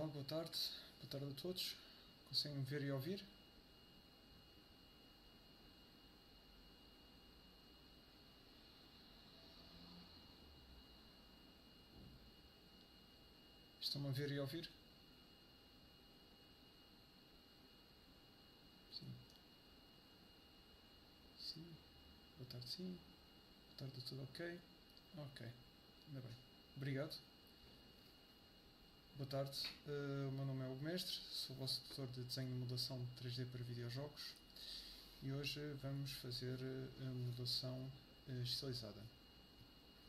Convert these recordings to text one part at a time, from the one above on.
Olá, boa tarde a todos. Conseguem me ver e ouvir? Estão-me a ver e ouvir? Sim. Sim. Boa tarde, sim. Boa tarde, tudo ok? Ok, ainda bem. Obrigado. Boa tarde, o meu nome é Hugo Mestre, sou o vosso tutor de desenho e modelação de 3D para videojogos e hoje vamos fazer a modelação estilizada.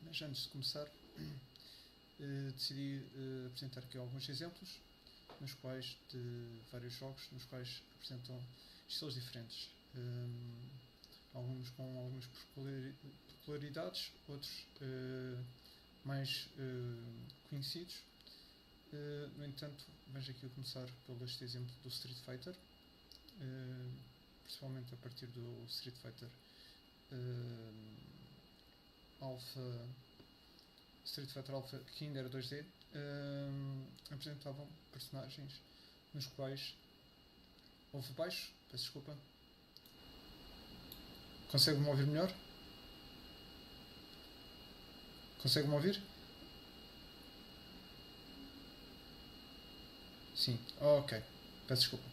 Mas antes de começar, decidi apresentar aqui alguns exemplos nos quais de vários jogos nos quais apresentam estilos diferentes, alguns com algumas peculiaridades, outros mais conhecidos. No entanto, vejo aqui a começar pelo este exemplo do Street Fighter, principalmente a partir do Street Fighter Alpha, Street Fighter Alpha, que ainda era 2D, apresentavam personagens nos quais houve baixo, peço desculpa. Consegue-me ouvir melhor? Consegue-me ouvir? Sim, ok, peço desculpa.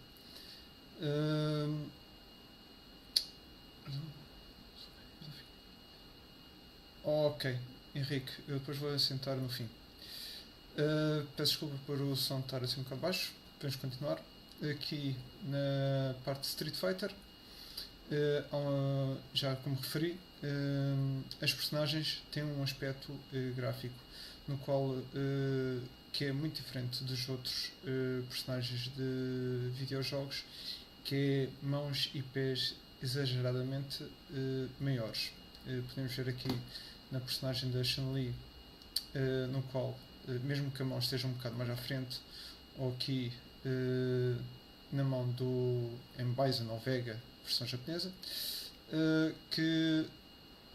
Ok, Henrique, eu depois vou assentar no fim. Peço desculpa por o som estar assim um bocado baixo. Podemos continuar. Aqui na parte de Street Fighter, já como referi, as personagens têm um aspecto gráfico no qual que é muito diferente dos outros personagens de videojogos, que é mãos e pés exageradamente maiores. Podemos ver aqui na personagem da Chun-Li, no qual, mesmo que a mão esteja um bocado mais à frente, ou aqui na mão do M. Bison ou Vega, versão japonesa, que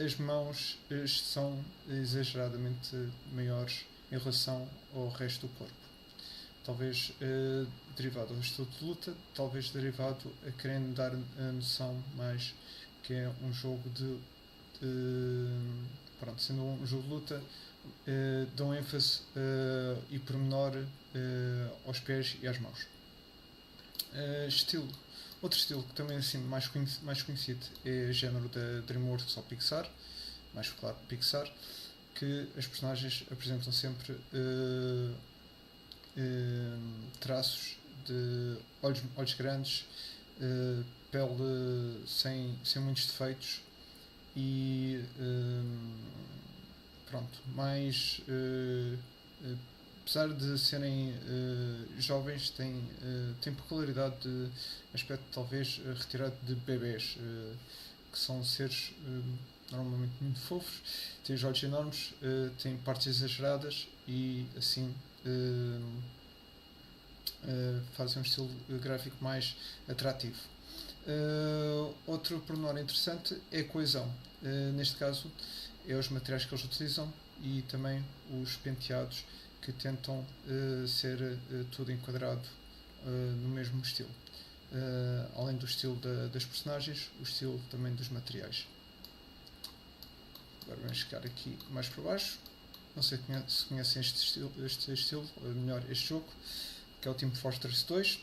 as mãos são exageradamente maiores em relação ao resto do corpo. Talvez derivado ao estilo de luta, talvez derivado a querendo dar a noção mais que é um jogo de pronto, sendo um jogo de luta, dão ênfase e pormenor aos pés e às mãos. Outro estilo que também é assim, mais conhecido é o género da DreamWorks ou Pixar, mais claro Pixar, que as personagens apresentam sempre traços de olhos grandes, pele sem muitos defeitos e pronto, mais apesar de serem jovens, têm peculiaridade de aspecto talvez retirado de bebés, que são seres normalmente muito fofos, têm os olhos enormes, têm partes exageradas e assim fazem um estilo gráfico mais atrativo. Outro pormenor interessante é a coesão. Neste caso, é os materiais que eles utilizam e também os penteados que tentam ser tudo enquadrado no mesmo estilo. Além do estilo das personagens, o estilo também dos materiais. Agora vamos chegar aqui mais para baixo. Não sei se conhecem este estilo, ou melhor, este jogo, que é o Team Fortress 2.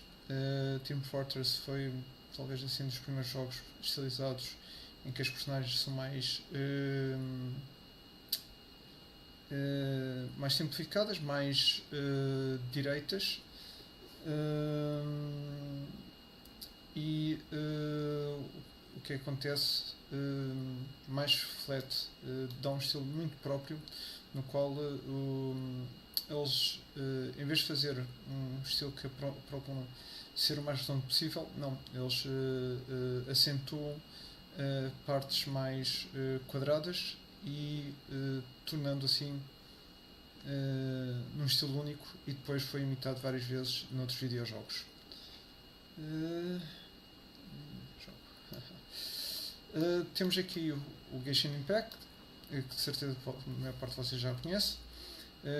Team Fortress foi talvez assim dos primeiros jogos estilizados em que as personagens são mais simplificadas, mais direitas, e o que acontece, mais flat, dá um estilo muito próprio, no qual eles, em vez de fazer um estilo que procuram ser o mais redondo possível, não, eles acentuam partes mais quadradas e tornando assim num estilo único, e depois foi imitado várias vezes noutros videojogos. Temos aqui o Genshin Impact, que de certeza a maior parte de vocês já conhece.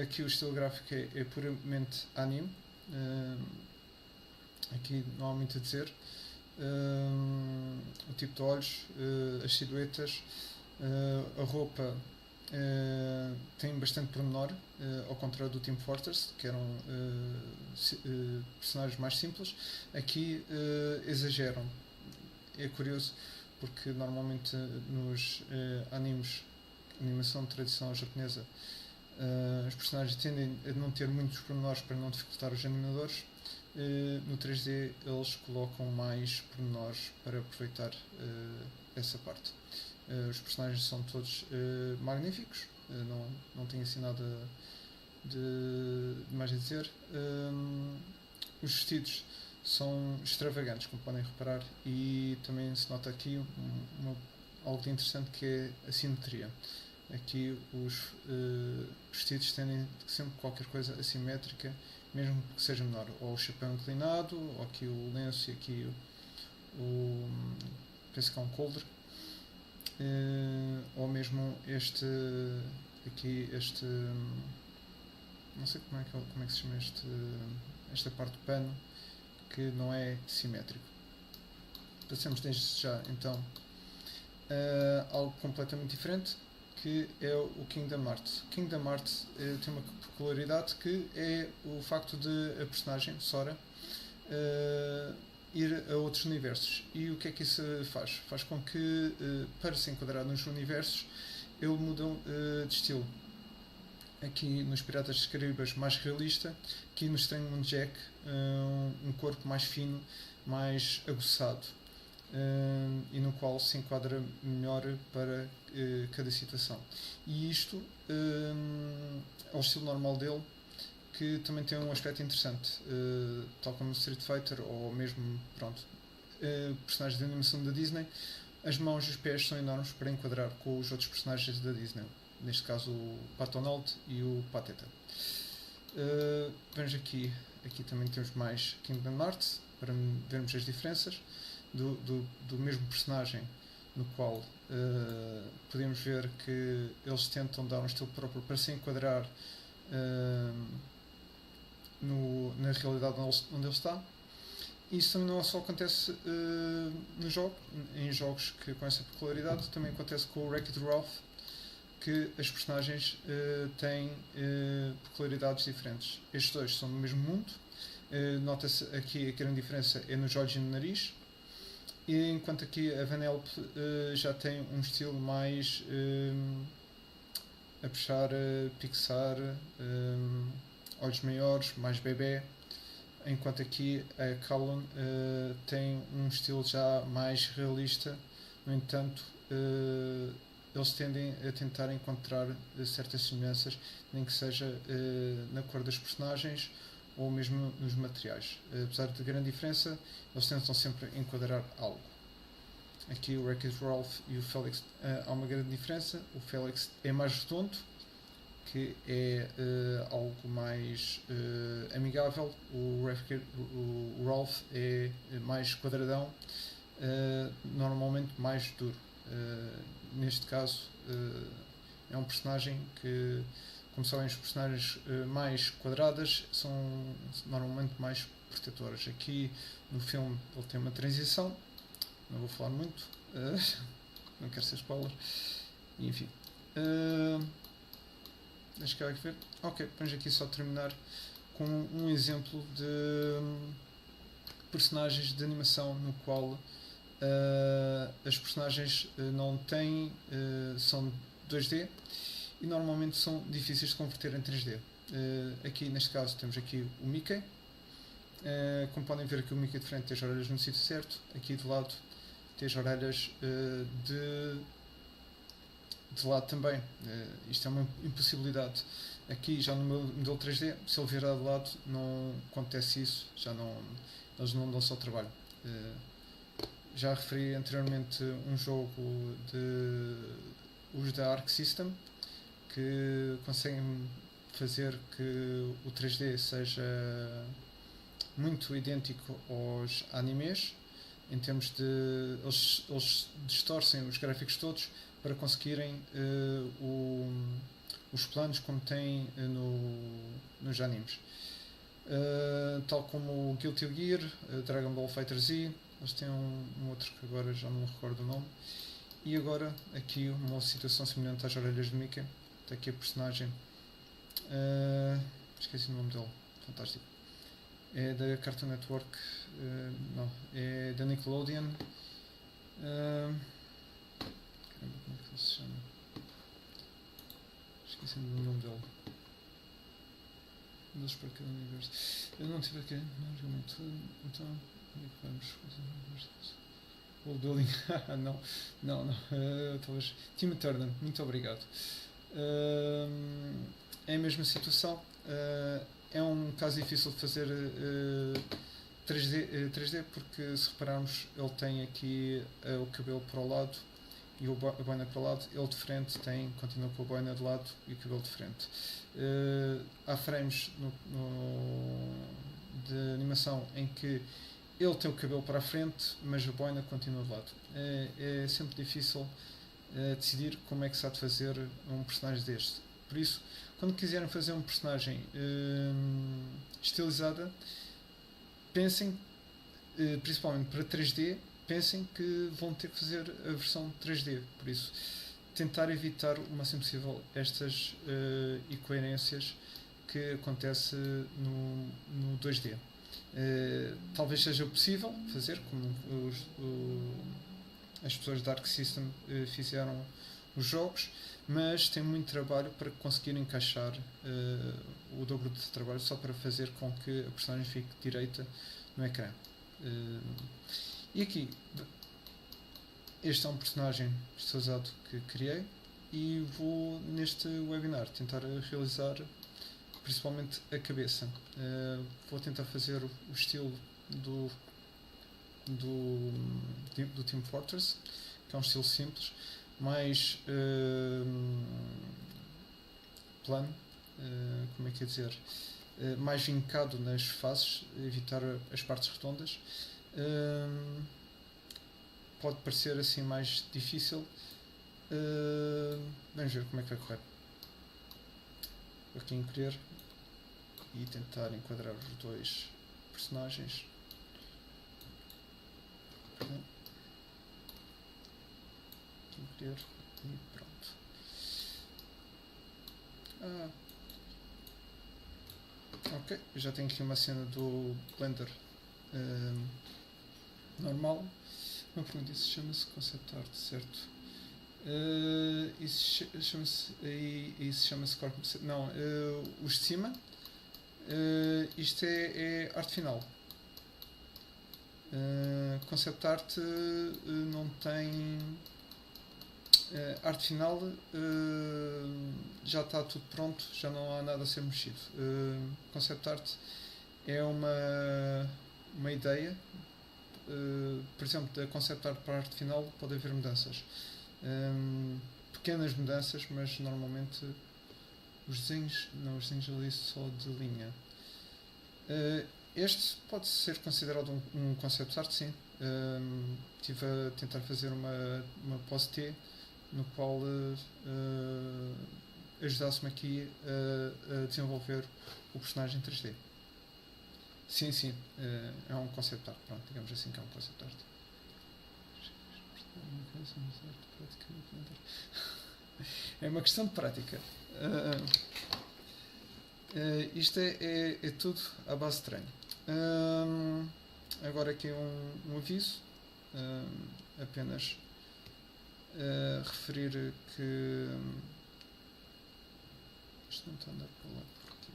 Aqui o estilo gráfico é puramente anime, Aqui não há muito a dizer. O tipo de olhos, as silhuetas, a roupa tem bastante pormenor, ao contrário do Team Fortress, que eram personagens mais simples. Aqui exageram. É curioso porque normalmente nos animes, animação tradicional japonesa, os personagens tendem a não ter muitos pormenores para não dificultar os animadores. No 3D eles colocam mais pormenores para aproveitar essa parte. Os personagens são todos magníficos, não tenho assim nada de mais a dizer. Os vestidos são extravagantes, como podem reparar, e também se nota aqui algo de interessante, que é a simetria. Aqui os vestidos tendem sempre qualquer coisa assimétrica, mesmo que seja menor, ou o chapéu inclinado, ou aqui o lenço e aqui penso que é um coldre, ou mesmo este não sei como é que se chama esta parte do pano, que não é simétrico. Passamos desde já então a algo completamente diferente, que é o Kingdom Hearts. Kingdom Hearts tem uma peculiaridade, que é o facto de a personagem, Sora, ir a outros universos. E o que é que isso faz? Faz com que, para se enquadrar nos universos, ele muda de estilo. Aqui nos Piratas dos Caribas, mais realista. Aqui no Estranho Mundo Jack, um corpo mais fino, mais aguçado, e no qual se enquadra melhor para cada situação. E isto é o estilo normal dele, que também tem um aspecto interessante, tal como no Street Fighter, ou mesmo, personagens de animação da Disney. As mãos e os pés são enormes para enquadrar com os outros personagens da Disney, neste caso o Pato Donald e o Pateta. Vemos aqui também temos mais Kingdom Hearts, para vermos as diferenças do mesmo personagem, no qual podemos ver que eles tentam dar um estilo próprio para se enquadrar na realidade onde ele está. Isso também não só acontece em jogos que com essa peculiaridade, também acontece com o Wreck-It Ralph, que as personagens têm peculiaridades diferentes. Estes dois são do mesmo mundo. Nota-se aqui a grande diferença é nos olhos e no nariz, e enquanto aqui a Vanellope já tem um estilo mais a puxar Pixar, olhos maiores, mais bebê, enquanto aqui a Callum tem um estilo já mais realista. No entanto, eles tendem a tentar encontrar certas semelhanças, nem que seja na cor das personagens ou mesmo nos materiais. Apesar de grande diferença, eles tentam sempre enquadrar algo. Aqui o Wreck-It Ralph e o Felix, há uma grande diferença. O Felix é mais redondo, que é algo mais amigável. O Ralph é mais quadradão, normalmente mais duro. Neste caso, é um personagem que, como sabem, os personagens mais quadradas são normalmente mais protetoras. Aqui no filme ele tem uma transição, não vou falar muito, não quero ser spoiler, enfim. Deixa cá ver. Ok, vamos aqui só terminar com um exemplo de personagens de animação no qual as personagens não têm, são 2D e normalmente são difíceis de converter em 3D. Aqui neste caso temos aqui o Mickey. Como podem ver, aqui o Mickey de frente tem as orelhas no sítio certo, aqui do lado tem as orelhas de lado também. Isto é uma impossibilidade. Aqui já no meu modelo 3D, se ele virar de lado, não acontece isso, eles não dão só trabalho. Já referi anteriormente um jogo os da Arc System, que conseguem fazer que o 3D seja muito idêntico aos animes, em termos de eles distorcem os gráficos todos para conseguirem os planos como têm nos animes. tal como o Guilty Gear, Dragon Ball Fighter Z, eles têm um outro que agora já não me recordo o nome. E agora aqui uma situação semelhante às orelhas de Mickey. Está aqui a personagem, esqueci o nome dele, fantástico. É da Cartoon Network, não, é da Nickelodeon. Caramba, como é que ele se chama? Esqueci-me do nome dele. Deles para cada universo. Eu não tive aqui no argumento. Então, como é que vamos fazer? World Building. não. Talvez. Tim Turner, muito obrigado. É a mesma situação. É um caso difícil de fazer 3D porque, se repararmos, ele tem aqui o cabelo para o lado e a boina para o lado. Ele de frente continua com a boina de lado e o cabelo de frente. Há frames de animação em que ele tem o cabelo para a frente, mas a boina continua de lado. É sempre difícil decidir como é que se há de fazer um personagem deste. Por isso, quando quiserem fazer um personagem estilizada, pensem, principalmente para 3D, pensem que vão ter que fazer a versão 3D. Por isso, tentar evitar o máximo possível estas incoerências que acontece no 2D. Talvez seja possível fazer, como as pessoas da Arc System fizeram os jogos, mas tem muito trabalho para conseguir encaixar o dobro de trabalho só para fazer com que a personagem fique direita no ecrã. E aqui, este é um personagem estilizado que criei e vou neste webinar tentar realizar principalmente a cabeça. Vou tentar fazer o estilo do Team Fortress, que é um estilo simples, mais plano, como é que é dizer, mais vincado nas faces, evitar as partes redondas. Pode parecer assim mais difícil. Vamos ver como é que vai correr. Vou aqui encolher e tentar enquadrar os dois personagens. Encolher e pronto. Ok, já tenho aqui uma cena do Blender normal. Uma pergunta, isso chama-se concept art, certo? Isso chama-se corpo. Não, os de cima. Isto é arte final. Concept art não tem. Arte final já está tudo pronto, já não há nada a ser mexido. Concept art é uma ideia. Por exemplo, da concept art para a arte final pode haver mudanças. Pequenas mudanças, mas normalmente os desenhos ali só de linha. Este pode ser considerado um concept art, sim. Estive a tentar fazer uma pose T no qual ajudasse-me aqui a desenvolver o personagem em 3D. Sim, é um concept art, pronto, digamos assim que é um concept art. É uma questão de prática. Isto é tudo à base de treino. Agora aqui um aviso, apenas referir que isto não está a andar para lá porque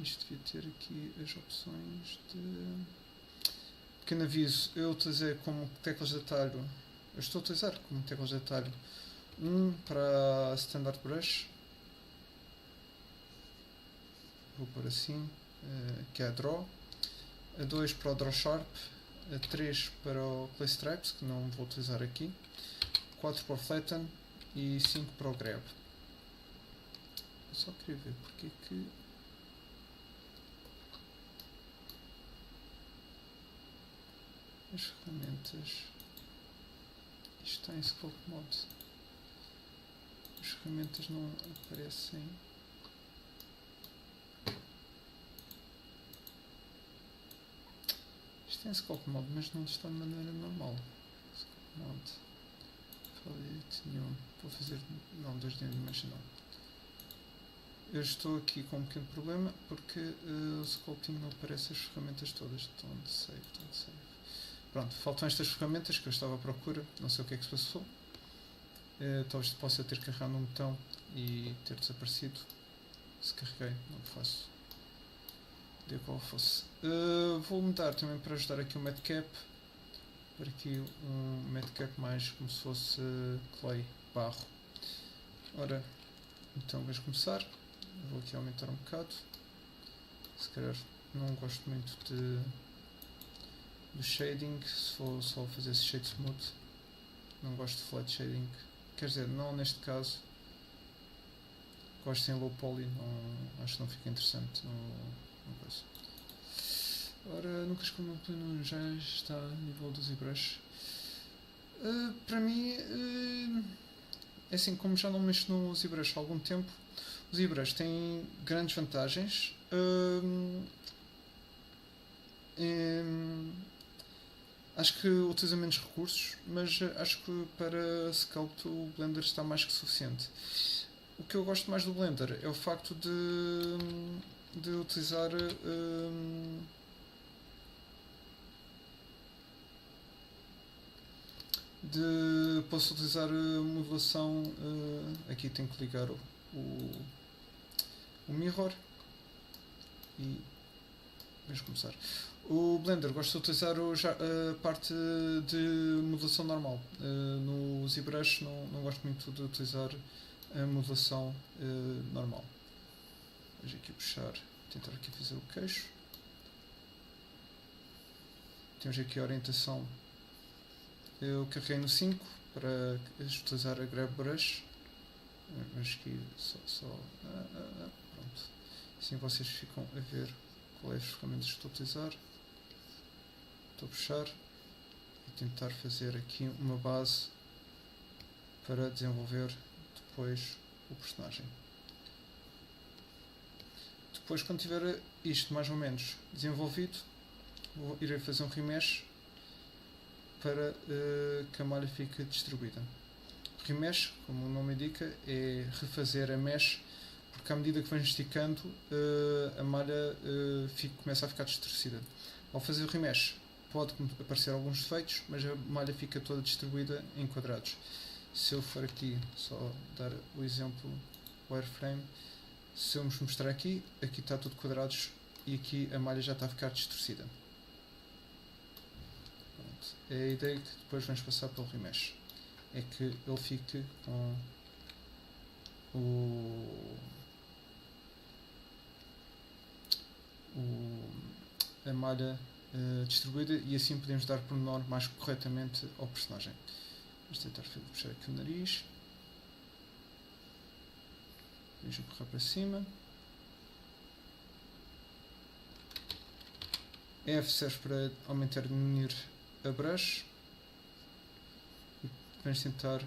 isto devia ter aqui as opções de pequeno aviso. Eu utilizei como teclas de atalho, eu estou a utilizar como teclas de atalho para Standard Brush, vou pôr assim, que é a Draw, a 2 para o Draw Sharp, a 3 para o Clay Stripes, que não vou utilizar aqui, 4 para o Flatten e 5 para o Grab. Eu só queria ver porque que as ferramentas, isto está em Scope Mode, as as ferramentas não aparecem. Isto tem Sculpt Mode, mas não está de maneira normal. Sculpt Mode. Palette nenhum. Vou fazer. Não, 2D Animation não. Eu estou aqui com um pequeno problema porque o Sculpting não aparece as ferramentas todas. Don't save. Pronto, faltam estas ferramentas que eu estava à procura. Não sei o que é que se passou. Talvez possa ter carregado um botão e ter desaparecido. Se carreguei, não faço. De qual fosse. Vou mudar também para ajudar aqui o Madcap. Para aqui um Madcap mais como se fosse clay, barro. Ora, então vamos começar. Vou aqui aumentar um bocado. Se calhar não gosto muito do shading. Se for só fazer esse shade smooth. Não gosto de flat shading. Quer dizer, não neste caso. Gosto sem low poly. Não, acho que não fica interessante. Não coisa. Ora, nunca escolhi um plano, já está a nível do ZBrush. Para mim, é assim, como já não mexo no ZBrush há algum tempo, o ZBrush tem grandes vantagens. Acho que utiliza menos recursos, mas acho que para Sculpt o Blender está mais que suficiente. O que eu gosto mais do Blender é o facto de utilizar posso utilizar modulação. Aqui tenho que ligar o mirror e vamos começar. O Blender gosto de utilizar a parte de modulação normal. No ZBrush não gosto muito de utilizar a modulação normal. Vamos aqui puxar, tentar aqui fazer o queixo. Temos aqui a orientação. Eu carreguei no 5 para utilizar a Grab Brush. Mas aqui pronto. Assim vocês ficam a ver qual é as ferramentas que estou a utilizar. Estou a puxar e tentar fazer aqui uma base para desenvolver depois o personagem. Depois, quando tiver isto mais ou menos desenvolvido, irei fazer um remesh para que a malha fique distribuída. Remesh, como o nome indica, é refazer a mesh, porque à medida que vamos esticando, a malha começa a ficar distorcida. Ao fazer o remesh, pode aparecer alguns defeitos, mas a malha fica toda distribuída em quadrados. Se eu for aqui, só dar o exemplo wireframe, se eu vos mostrar aqui está tudo quadrados e aqui a malha já está a ficar distorcida. Pronto. É a ideia que depois vamos passar pelo remesh. É que ele fique com a malha distribuída e assim podemos dar pormenor mais corretamente ao personagem. Vamos tentar puxar aqui o nariz. Vamos empurrar para cima. F serve para aumentar e diminuir a brush. E vamos tentar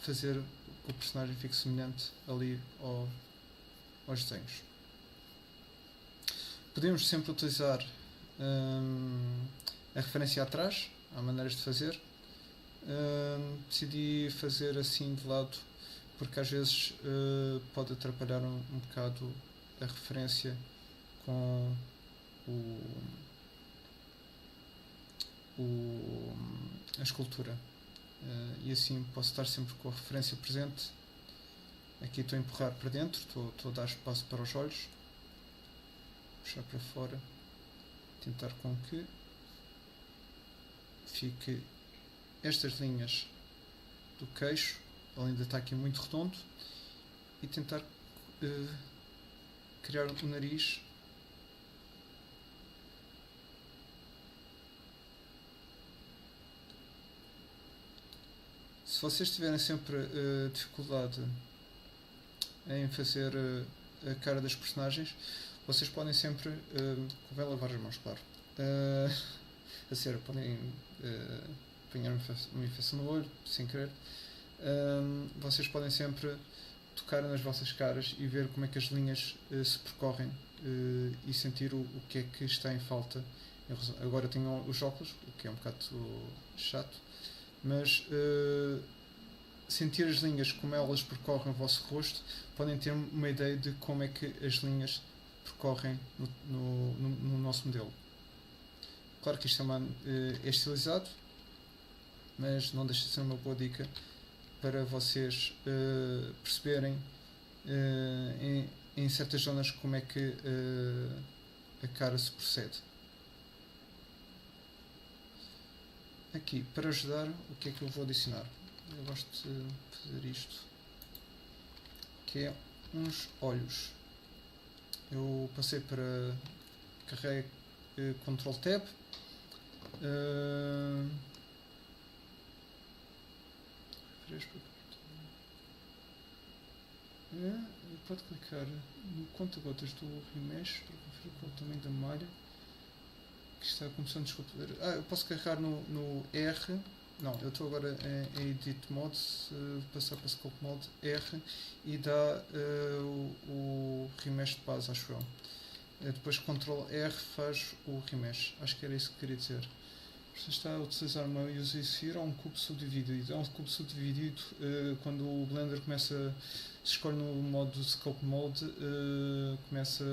fazer que o personagem fique semelhante ali aos desenhos. Podemos sempre utilizar a referência atrás, há maneiras de fazer. Decidi fazer assim de lado porque às vezes pode atrapalhar um bocado a referência com a escultura. E assim posso estar sempre com a referência presente. Aqui estou a empurrar para dentro, estou a dar espaço para os olhos, puxar para fora, tentar com que fique estas linhas do queixo, ele ainda está aqui muito redondo, e tentar criar o nariz se vocês tiverem sempre dificuldade em fazer a cara das personagens, vocês podem sempre, convém lavar as mãos, claro, a sério, podem apanhar uma infecção no olho, sem querer, vocês podem sempre tocar nas vossas caras e ver como é que as linhas se percorrem e sentir o que é que está em falta. Agora tenho os óculos, o que é um bocado chato, mas sentir as linhas, como elas percorrem o vosso rosto, podem ter uma ideia de como é que as linhas percorrem no nosso modelo. Claro que isto é estilizado, mas não deixa de ser uma boa dica para vocês perceberem em certas zonas como é que a cara se procede. Aqui, para ajudar, o que é que eu vou adicionar? Eu gosto de fazer isto, que é uns olhos. Eu passei para carregar Ctrl Tab, pode clicar no conta-gotas do Remesh para conferir qual é o tamanho da malha que está começando a desculpar. Eu posso carregar no R. Não, eu estou agora em Edit Mode. Se passar para Scope Mode, R, e dá o Remesh de base, acho eu. Depois Ctrl R faz o Remesh. Acho que era isso que queria dizer. Você está a utilizar uma User Sphere ou um cubo subdividido. É um cubo subdividido quando o Blender começa, se escolhe no modo Scope Mode, começa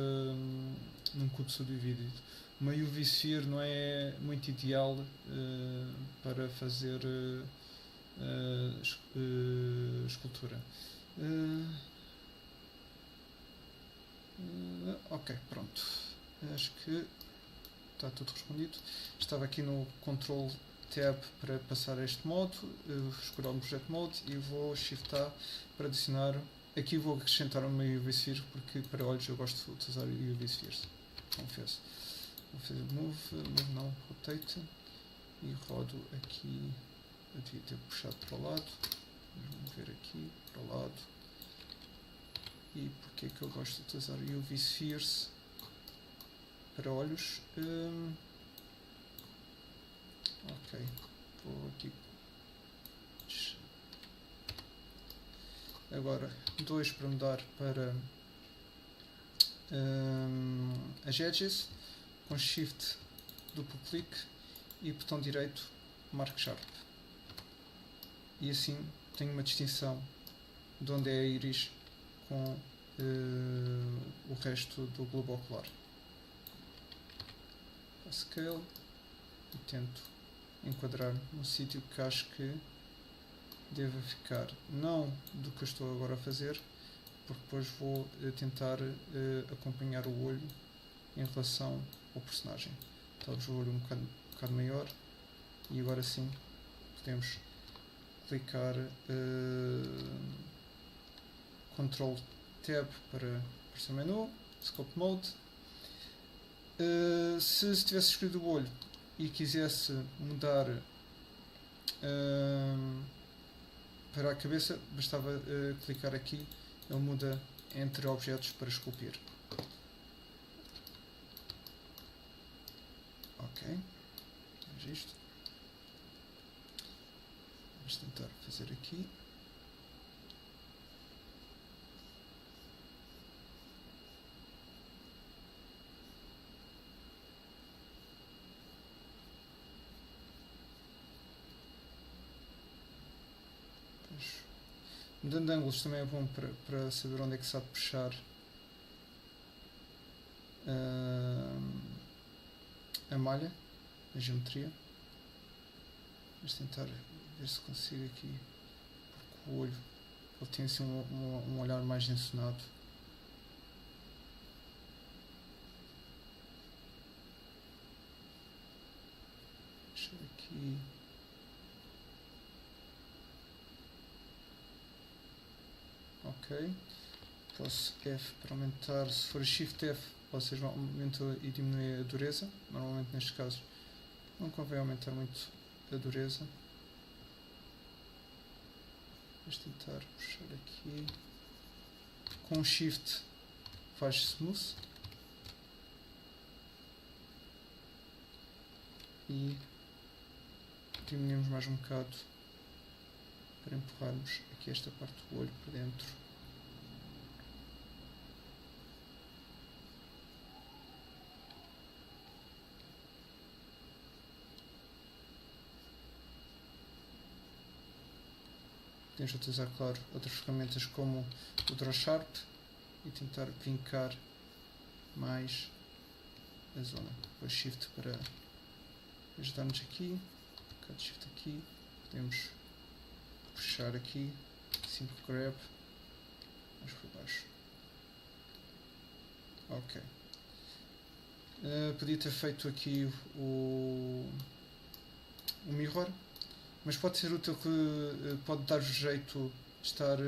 num cubo subdividido. Uma UV Sphere não é muito ideal para fazer escultura. Ok, pronto. Acho que está tudo respondido. Estava aqui no Ctrl Tab para passar a este modo, escolher o Object Mode e vou Shift A para adicionar. Aqui vou acrescentar uma UV Sphere porque para olhos eu gosto de utilizar UV Spheres. Confesso. Vou fazer move não, rotate e rodo aqui. Eu devia ter puxado para o lado. Vamos ver aqui para o lado. E porque é que eu gosto de utilizar UV Spheres para olhos? Ok, vou aqui. Agora 2 para mudar para as edges, com Shift, duplo clique e botão direito, Mark Sharp. E assim tenho uma distinção de onde é a íris com o resto do globo ocular. Scale e tento enquadrar no sítio que acho que deva ficar, não do que eu estou agora a fazer, porque depois vou tentar acompanhar o olho em relação ao personagem. Talvez o olho um bocado maior, e agora sim podemos clicar Ctrl Tab para aparecer o menu, Scope Mode. Se tivesse escolhido o olho e quisesse mudar para a cabeça, bastava clicar aqui, ele muda entre objetos para esculpir. Ok, vamos isto. Vamos tentar fazer aqui. Mudando de ângulos também é bom para saber onde é que se há de puxar a malha, a geometria. Vamos tentar ver se consigo aqui, porque o olho ele tem assim um olhar mais encenado. Deixa eu aqui. Ok, posso F para aumentar. Se for Shift F, vocês vão aumentar e diminuir a dureza. Normalmente nestes casos não convém aumentar muito a dureza. Vamos tentar puxar aqui. Com Shift faz smooth e diminuímos mais um bocado para empurrarmos aqui esta parte do olho para dentro. Podemos utilizar, claro, outras ferramentas como o Draw Sharp e tentar vincar mais a zona. Depois Shift para ajudar-nos aqui, um bocado de Shift aqui, podemos puxar aqui, simples grab, mais por baixo. Ok. Podia ter feito aqui o mirror, mas pode ser útil que pode dar jeito de estar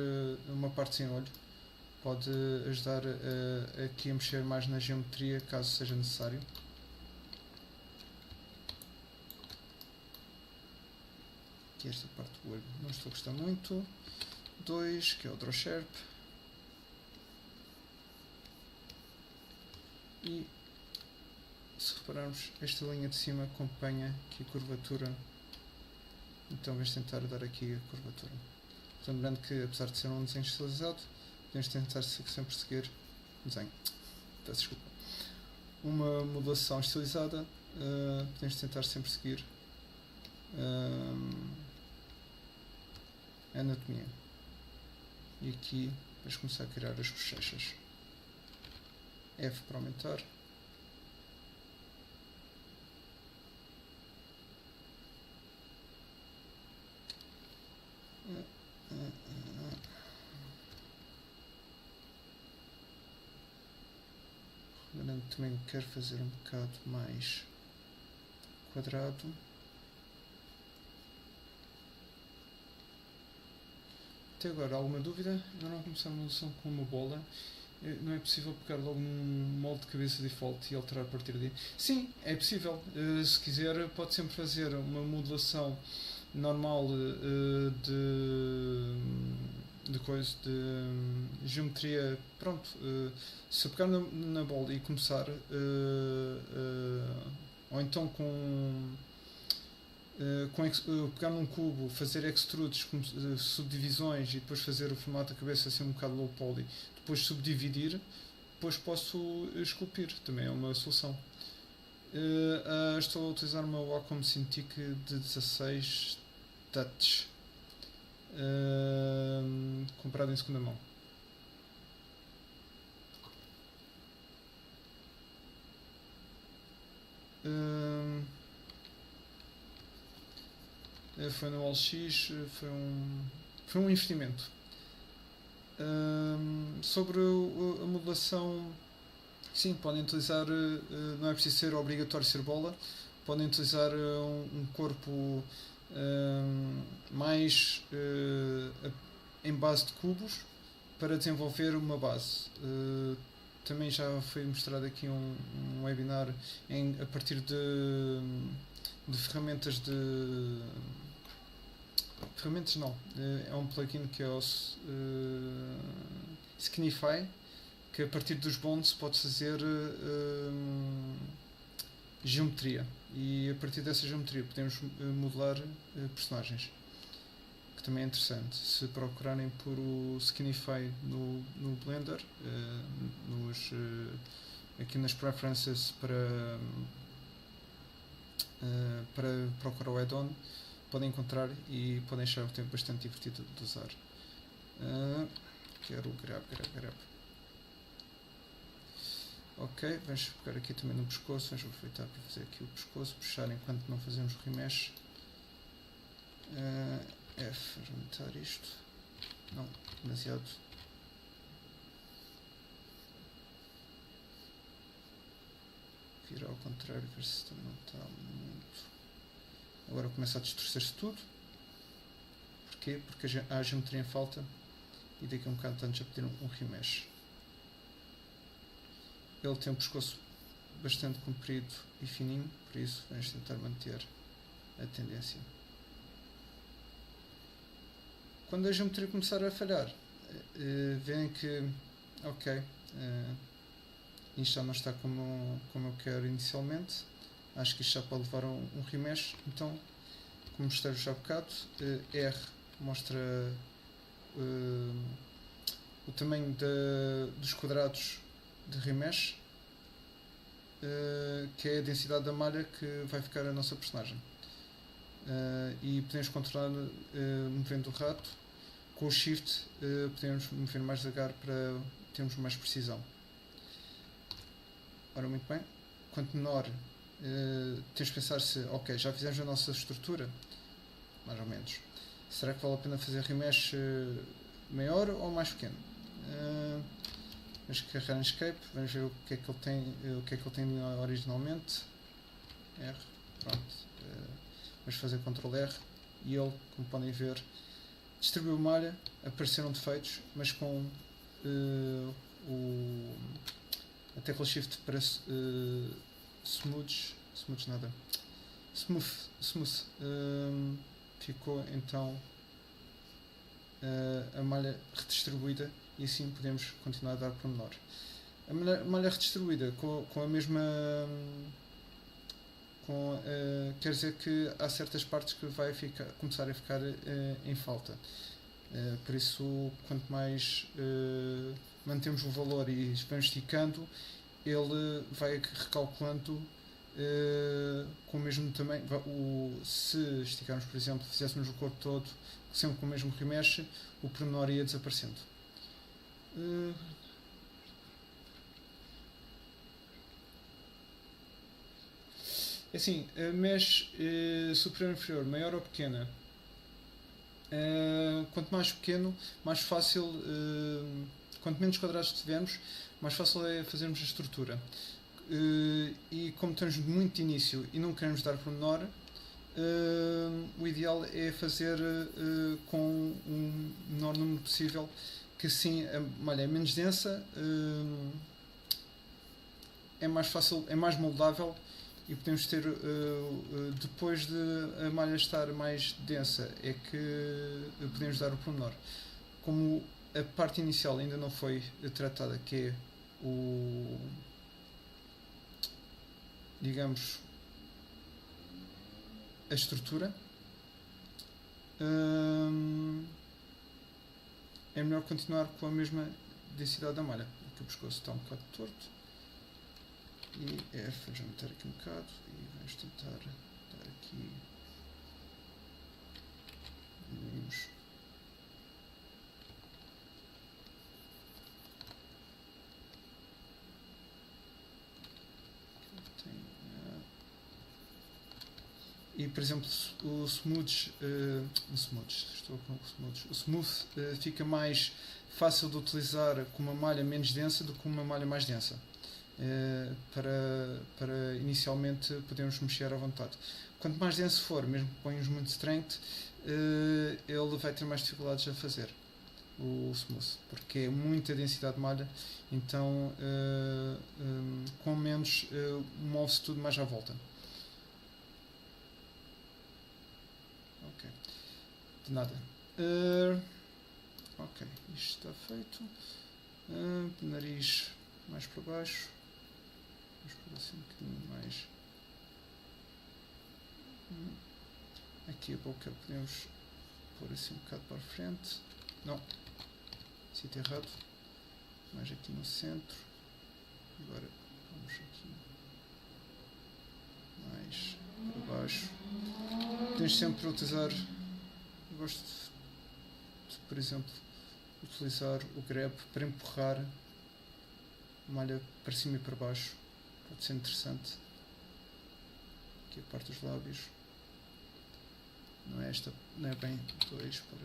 uma parte sem olho. Pode ajudar aqui a mexer mais na geometria caso seja necessário. Aqui esta parte do olho não estou a gostar muito. 2, que é o Draw Sharp. E se repararmos, esta linha de cima acompanha aqui a curvatura. Então vamos tentar dar aqui a curvatura. Lembrando que, apesar de ser um desenho estilizado, podemos tentar sempre seguir desenho. Peço desculpa. Uma modelação estilizada, podemos tentar sempre seguir a anatomia. E aqui vamos começar a criar as bochechas. F para aumentar. Lembrando que também quero fazer um bocado mais quadrado. Até agora, alguma dúvida? Ainda não começar a modulação com uma bola. Não é possível pegar logo num molde de cabeça default e alterar a partir daí? Sim, é possível. Se quiser, pode sempre fazer uma modulação normal de coisa, de geometria. Pronto, se eu pegar na bola e começar, ou então pegar num cubo, fazer extrudes, subdivisões e depois fazer o formato da cabeça assim um bocado low poly, depois subdividir, depois posso esculpir, também é uma solução. Estou a utilizar uma Wacom Cintiq de 16 touch, comprado em segunda mão. Foi no OLX, foi um investimento. Sobre a modelação, sim, podem utilizar, não é preciso ser obrigatório ser bola, podem utilizar um corpo mais em base de cubos para desenvolver uma base. Também já foi mostrado aqui um webinar a partir de ferramentas ferramentas não, é um plugin que é o Skinify, que a partir dos bonds pode fazer geometria, e a partir dessa geometria podemos modelar personagens, que também é interessante. Se procurarem por o Skinify no Blender, aqui nas preferences para procurar o add-on, podem encontrar e podem achar o tempo bastante divertido de usar. Quero o grab. Ok, vamos pegar aqui também no pescoço, vamos aproveitar para fazer aqui o pescoço, puxar enquanto não fazemos o remesh. F, aumentar isto. Não, demasiado. Virar ao contrário, ver se também não está muito. Agora começa a distorcer-se tudo. Porquê? Porque há geometria em falta e daqui a um bocado estamos a pedir um remesh. Ele tem um pescoço bastante comprido e fininho, por isso vamos tentar manter a tendência. Quando a geometria começar a falhar, veem que, ok, isto já não está como eu quero inicialmente, acho que isto já pode levar a um remesh, então, como mostrei já há bocado, R mostra o tamanho dos quadrados de remesh, que é a densidade da malha que vai ficar a nossa personagem. E podemos controlar movendo o rato. Com o shift podemos mover mais devagar para termos mais precisão. Ora, muito bem. Quanto menor, temos de pensar se, ok, já fizemos a nossa estrutura, mais ou menos. Será que vale a pena fazer remesh maior ou mais pequeno? Vamos carregar em Escape, vamos ver o que é que ele tem originalmente. R, pronto. Vamos fazer Ctrl R e ele, como podem ver, distribuiu malha, apareceram defeitos, mas com a tecla Shift para smooth, ficou então a malha redistribuída e assim podemos continuar a dar pormenor. A malha redistribuída com a mesma... quer dizer que há certas partes que vai começar a ficar em falta. Por isso, quanto mais mantemos o valor e vamos esticando, ele vai recalculando com o mesmo tamanho. Se esticarmos, por exemplo, fizéssemos o corpo todo sempre com o mesmo remesh, o pormenor ia desaparecendo. Assim, mesh superior ou inferior, maior ou pequena? Quanto mais pequeno, mais fácil, quanto menos quadrados tivermos, mais fácil é fazermos a estrutura. E como estamos muito de início e não queremos dar pormenor, o ideal é fazer com o menor número possível, que assim a malha é menos densa, é mais fácil, é mais moldável e podemos ter, depois de a malha estar mais densa, é que podemos dar o pormenor. Como a parte inicial ainda não foi tratada, que é digamos, a estrutura, é melhor continuar com a mesma densidade da malha. Aqui o pescoço está um bocado torto. E F, vamos aumentar aqui um bocado e vamos tentar dar aqui. Diminuímos. E por exemplo, o smooth fica mais fácil de utilizar com uma malha menos densa do que com uma malha mais densa. Para inicialmente podermos mexer à vontade. Quanto mais denso for, mesmo que ponhamos muito strength, ele vai ter mais dificuldades a fazer o smooth, porque é muita densidade de malha, então com menos move-se tudo mais à volta. Ok, de nada. Ok, isto está feito. Nariz mais para baixo. Vamos pôr assim um bocadinho mais. Aqui a boca podemos pôr assim um bocado para a frente. Não, sítio errado. Mais aqui no centro. Agora vamos aqui mais para baixo. Podemos sempre utilizar. Eu gosto de, por exemplo, utilizar o grab para empurrar a malha para cima e para baixo. Pode ser interessante. Aqui a parte dos lábios. Não é esta, não é bem dois para.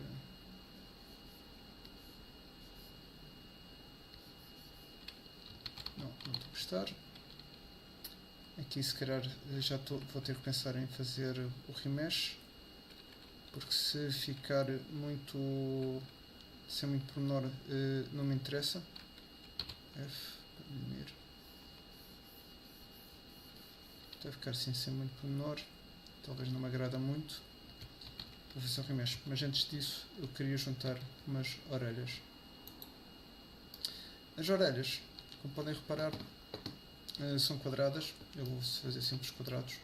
Não estou a gostar. Aqui se calhar já vou ter que pensar em fazer o remesh, porque se ficar muito, sem muito pormenor, não me interessa. F, para diminuir. Vai ficar assim sem muito pormenor, talvez não me agrada muito. Vou fazer o remesh, mas antes disso eu queria juntar umas orelhas. As orelhas, como podem reparar, são quadradas. Eu vou fazer sempre os quadrados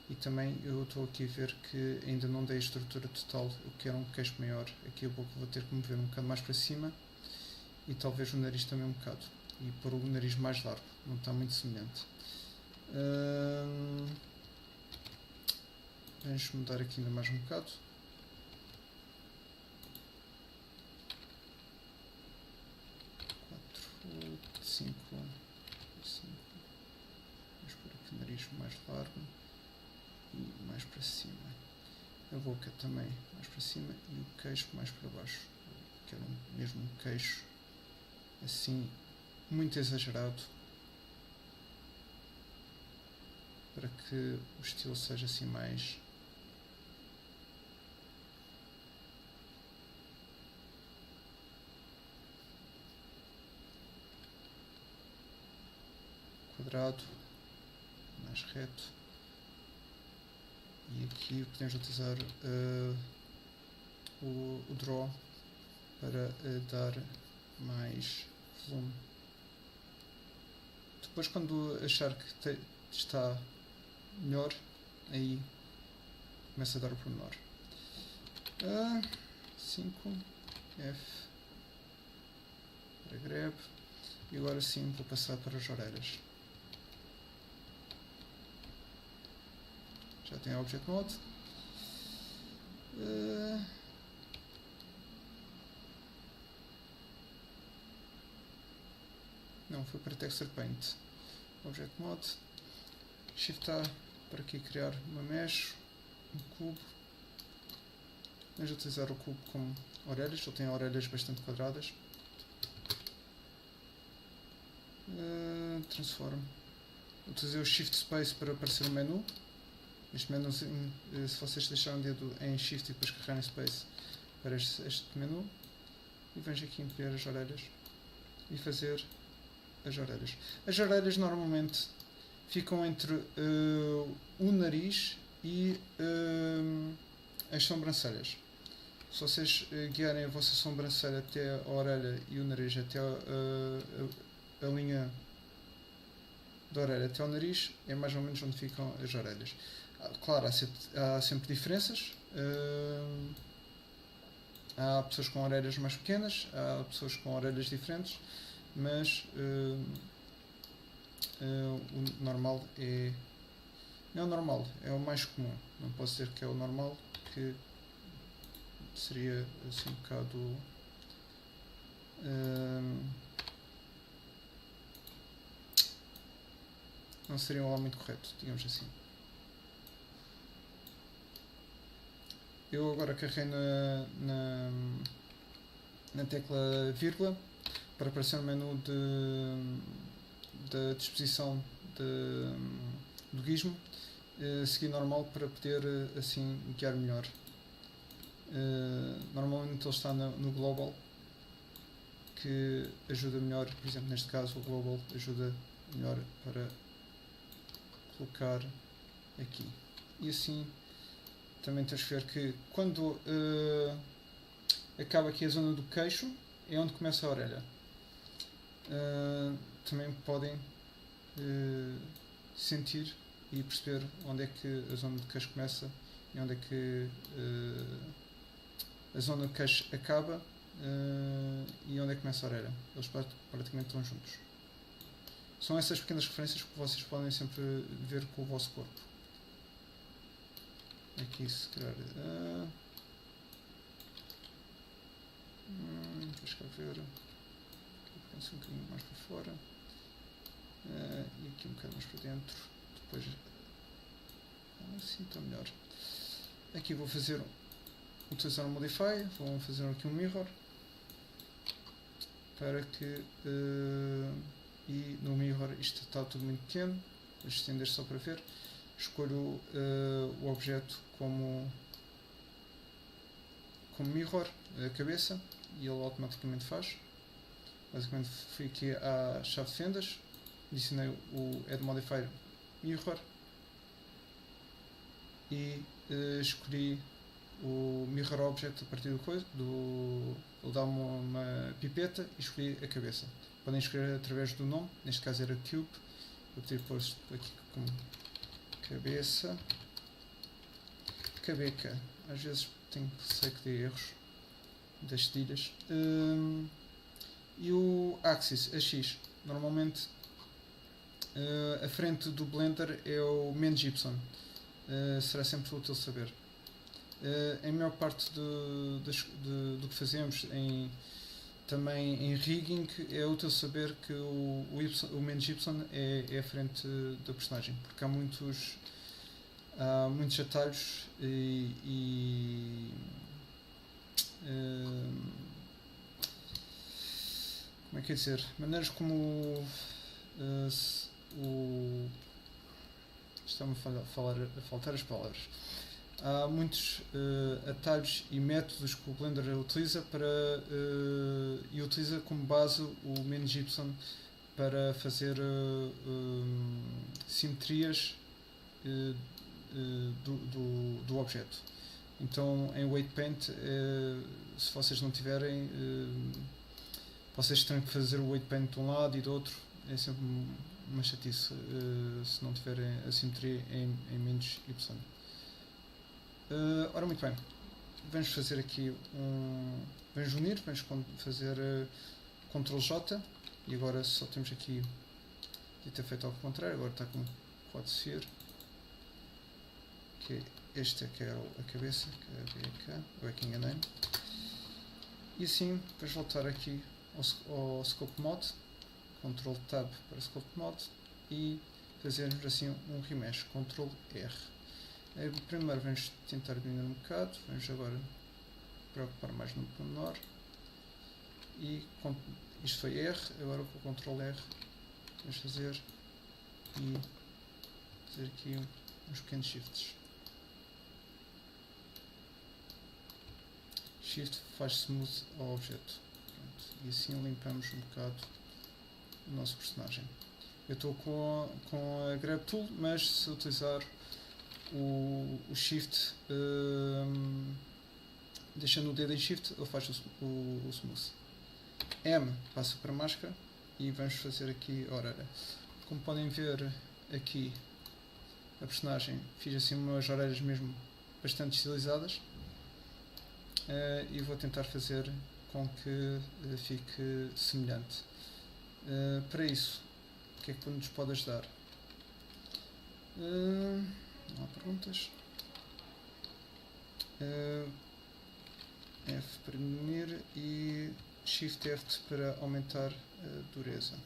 E também eu estou aqui a ver que ainda não dei a estrutura total. Eu quero um queixo maior. Aqui a boca vou ter que mover um bocado mais para cima. E talvez o nariz também um bocado. E pôr o nariz mais largo. Não está muito semelhante. Vamos mudar aqui ainda mais um bocado. 4, 5, 5. Vamos pôr aqui o nariz mais largo e mais para cima. A boca também mais para cima e o queixo mais para baixo. Quero mesmo um queixo assim, muito exagerado, para que o estilo seja assim mais quadrado, mais reto. E aqui podemos utilizar o draw para dar mais volume. Depois, quando achar que está melhor, aí começa a dar o pormenor. 5, F para grab. E agora sim vou passar para as orelhas. Já tem a Object Mode. Não, foi para Texture Paint. Object Mode. Shift A para aqui criar uma mesh, um cubo. Vamos utilizar o cubo como orelhas. Ele tem orelhas bastante quadradas. Transform. Utilizei o Shift Space para aparecer o menu. Este menu, se vocês deixarem o dedo em Shift e depois carregarem Space, aparece este menu. E vamos aqui incluir as orelhas e fazer as orelhas. As orelhas normalmente ficam entre o nariz e as sobrancelhas. Se vocês guiarem a vossa sobrancelha até a orelha e o nariz até a linha da orelha até ao nariz, é mais ou menos onde ficam as orelhas. Claro, há sempre diferenças. Há pessoas com orelhas mais pequenas, há pessoas com orelhas diferentes, mas o normal é... Não é o normal, é o mais comum. Não posso dizer que é o normal, que seria assim um bocado... não seria lá muito correto, digamos assim. Eu agora carreguei na tecla vírgula para aparecer no menu da disposição do gizmo. Segui normal para poder assim guiar melhor. Normalmente ele está no global, que ajuda melhor, por exemplo neste caso o global ajuda melhor para colocar aqui. E assim também temos que ver que quando acaba aqui a zona do queixo é onde começa a orelha. Também podem sentir e perceber onde é que a zona do queixo começa e onde é que a zona do queixo acaba e onde é que começa a orelha. Eles praticamente estão juntos. São essas pequenas referências que vocês podem sempre ver com o vosso corpo. Aqui se calhar deixa cá ver, aqui um bocadinho mais para fora e aqui um bocadinho mais para dentro, depois assim está melhor. Aqui vou utilizar um Modify, vou fazer aqui um Mirror para que e no Mirror isto está tudo muito pequeno, vou estender só para ver. Escolho o objeto como mirror, a cabeça, e ele automaticamente faz. Basicamente fui aqui à chave de fendas, adicionei o Add Modifier Mirror e escolhi o Mirror Object a partir ele dá uma pipeta e escolhi a cabeça. Podem escolher através do nome, neste caso era Cube, vou ter posto aqui como cabeça KBK, às vezes tenho receio que dê erros das cedilhas. E o Axis, AX, normalmente a frente do Blender é o -Y. Será sempre útil saber. A maior parte do que fazemos também em rigging é útil saber que o -Y é a frente da personagem, porque há muitos atalhos como é que é dizer? Maneiras como está-me a faltar as palavras. Há muitos atalhos e métodos que o Blender utiliza e utiliza como base o -Y para fazer simetrias do objeto. Então em Weight Paint, se vocês não tiverem, vocês terão que fazer o Weight Paint de um lado e do outro. É sempre uma chatice se não tiverem a simetria em -Y. Ora, muito bem, vamos fazer aqui vamos unir, vamos fazer Ctrl J e agora só temos aqui de ter feito ao contrário, agora está como Quad Sphere, que este é que é a cabeça, que é que enganei-me, e assim vamos voltar aqui ao Scope Mod, Ctrl Tab para Scope Mod e fazermos assim um remesh, Ctrl R. Primeiro vamos tentar diminuir um bocado, vamos agora preocupar mais no pormenor e isto foi R, agora com o Ctrl R vamos fazer aqui uns pequenos shifts. Shift faz smooth ao objeto. Pronto. E assim limpamos um bocado o nosso personagem. Eu estou com a Grab Tool, mas se utilizar o Shift, deixando o dedo em Shift, ele faz o smooth. M passa para a máscara e vamos fazer aqui a orelha. Como podem ver aqui, a personagem fiz assim umas orelhas mesmo bastante estilizadas, e vou tentar fazer com que fique semelhante. Para isso, o que é que nos pode ajudar? Não há perguntas. F para diminuir e Shift F para aumentar a dureza.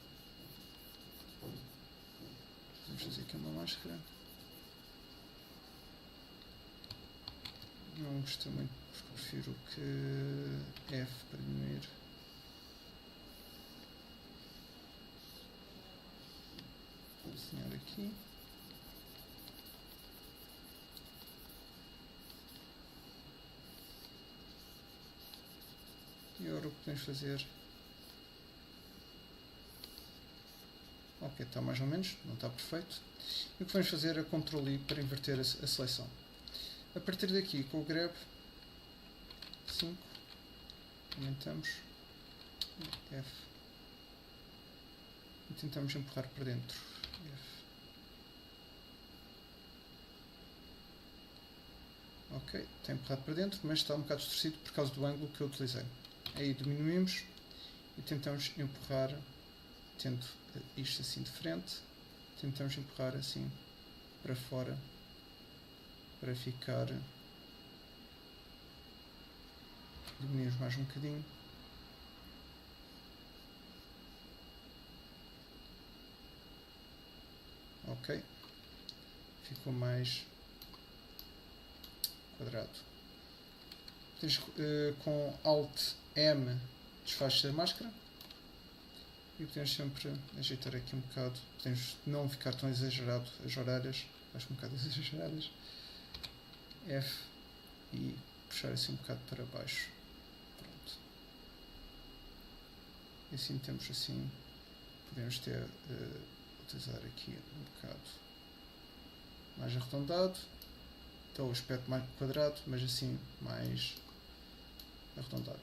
Vamos fazer aqui uma máscara. Não gostei muito, prefiro que F para diminuir. Vou desenhar aqui. E agora o que podemos fazer? Ok, está mais ou menos, não está perfeito. E o que vamos fazer é Ctrl I para inverter a seleção. A partir daqui, com o Grab 5, aumentamos F e tentamos empurrar para dentro. F. Ok, está empurrado para dentro, mas está um bocado distorcido por causa do ângulo que eu utilizei. Aí diminuímos e tentamos empurrar, tendo isto assim de frente, tentamos empurrar assim para fora para ficar, diminuímos mais um bocadinho, ok, ficou mais quadrado. Com Alt M desfaz a máscara e podemos sempre ajeitar aqui um bocado, podemos não ficar tão exagerado as orelhas, acho um bocado exageradas, F e puxar assim um bocado para baixo. Pronto. E assim temos assim, podemos utilizar aqui um bocado mais arredondado, então o aspecto mais quadrado, mas assim mais arredondado.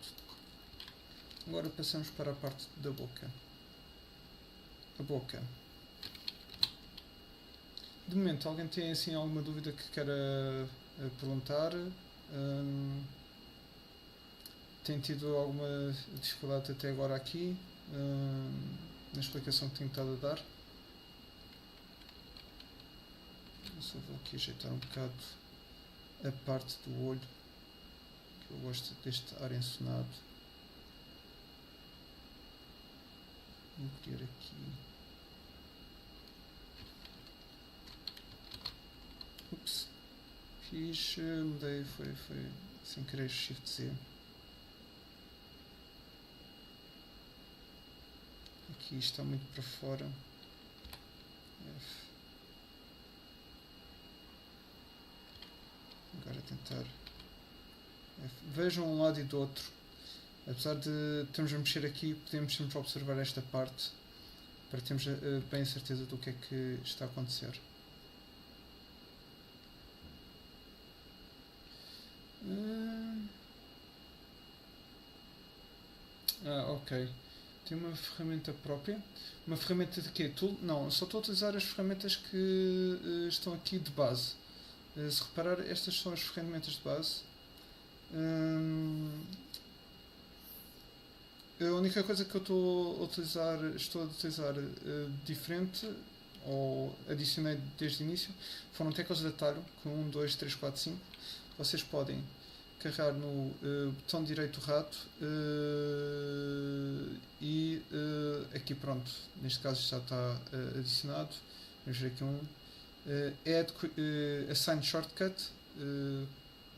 Agora passamos para a parte da boca. A boca. De momento, alguém tem assim alguma dúvida que queira a perguntar. Tem tido alguma dificuldade até agora aqui na explicação que tenho estado a dar. Eu só vou aqui ajeitar um bocado a parte do olho, que eu gosto deste ar encenado. Vou criar aqui. Ups. Fiz, mudei, foi sem querer Shift Z. Aqui está muito para fora. F. Agora tentar. F. Vejam um lado e do outro. Apesar de termos a mexer aqui, podemos sempre observar esta parte para termos bem a certeza do que é que está a acontecer. Ok. Tem uma ferramenta própria. Uma ferramenta de quê? Tool? Não, só estou a utilizar as ferramentas que estão aqui de base. Se reparar, estas são as ferramentas de base. A única coisa que eu estou a utilizar diferente, ou adicionei desde o início, foram teclas de atalho, com 1, 2, 3, 4, 5. Vocês podem carregar no botão direito do rato e aqui pronto, neste caso já está adicionado. Vamos ver aqui add assign shortcut,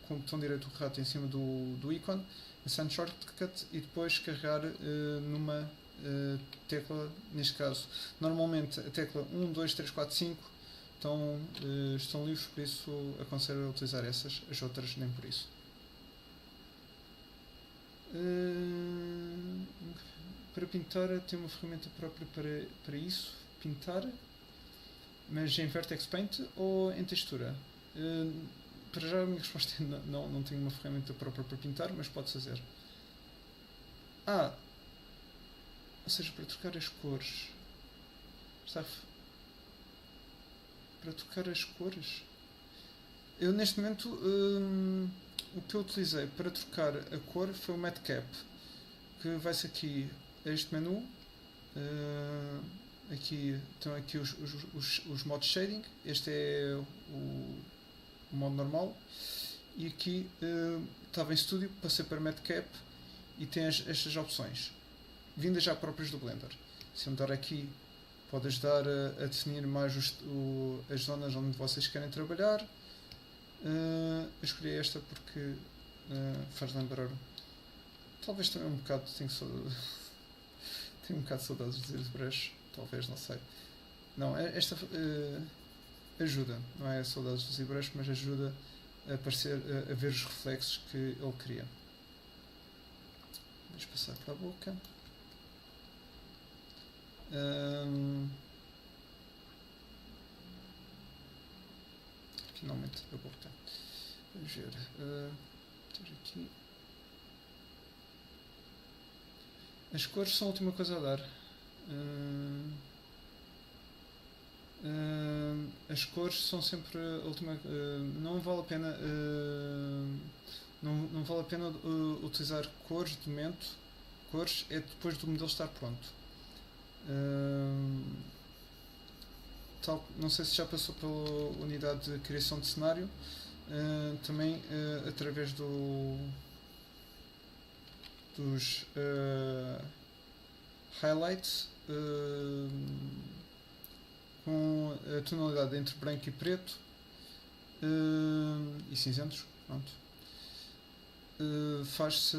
com o botão direito do rato em cima do ícone, assign shortcut, e depois carregar numa tecla, neste caso normalmente a tecla 1, 2, 3, 4, 5 estão livres, por isso aconselho a utilizar essas, as outras nem por isso. Para pintar tem uma ferramenta própria para isso, pintar, mas em Vertex Paint ou em textura? Para já a minha resposta é não tenho uma ferramenta própria para pintar, mas pode fazer. Ou seja, para trocar as cores. Para trocar as cores? Eu neste momento o que eu utilizei para trocar a cor foi o Matte Cap, que vai-se aqui a este menu. Aqui estão aqui os modos shading. Este é o modo normal, e aqui estava em Studio, passei para Matte Cap e tem estas opções vindas já próprias do Blender. Se eu mudar aqui, pode ajudar a definir mais as zonas onde vocês querem trabalhar. Eu escolhi esta porque faz lembrar, talvez também um bocado, tenho um bocado de saudades de ZBrush, talvez, não sei. Não, esta ajuda, não é saudades do ZBrush, mas ajuda a ver os reflexos que ele cria. Vamos passar para a boca. Finalmente a boca. Vamos ver. Ter aqui. As cores são a última coisa a dar. As cores são sempre a última. Não vale a pena. Não vale a pena utilizar cores de momento. Cores é depois do modelo estar pronto. Não sei se já passou pela unidade de criação de cenário. Também através dos highlights, com a tonalidade entre branco e preto e cinzentos, pronto. Faz-se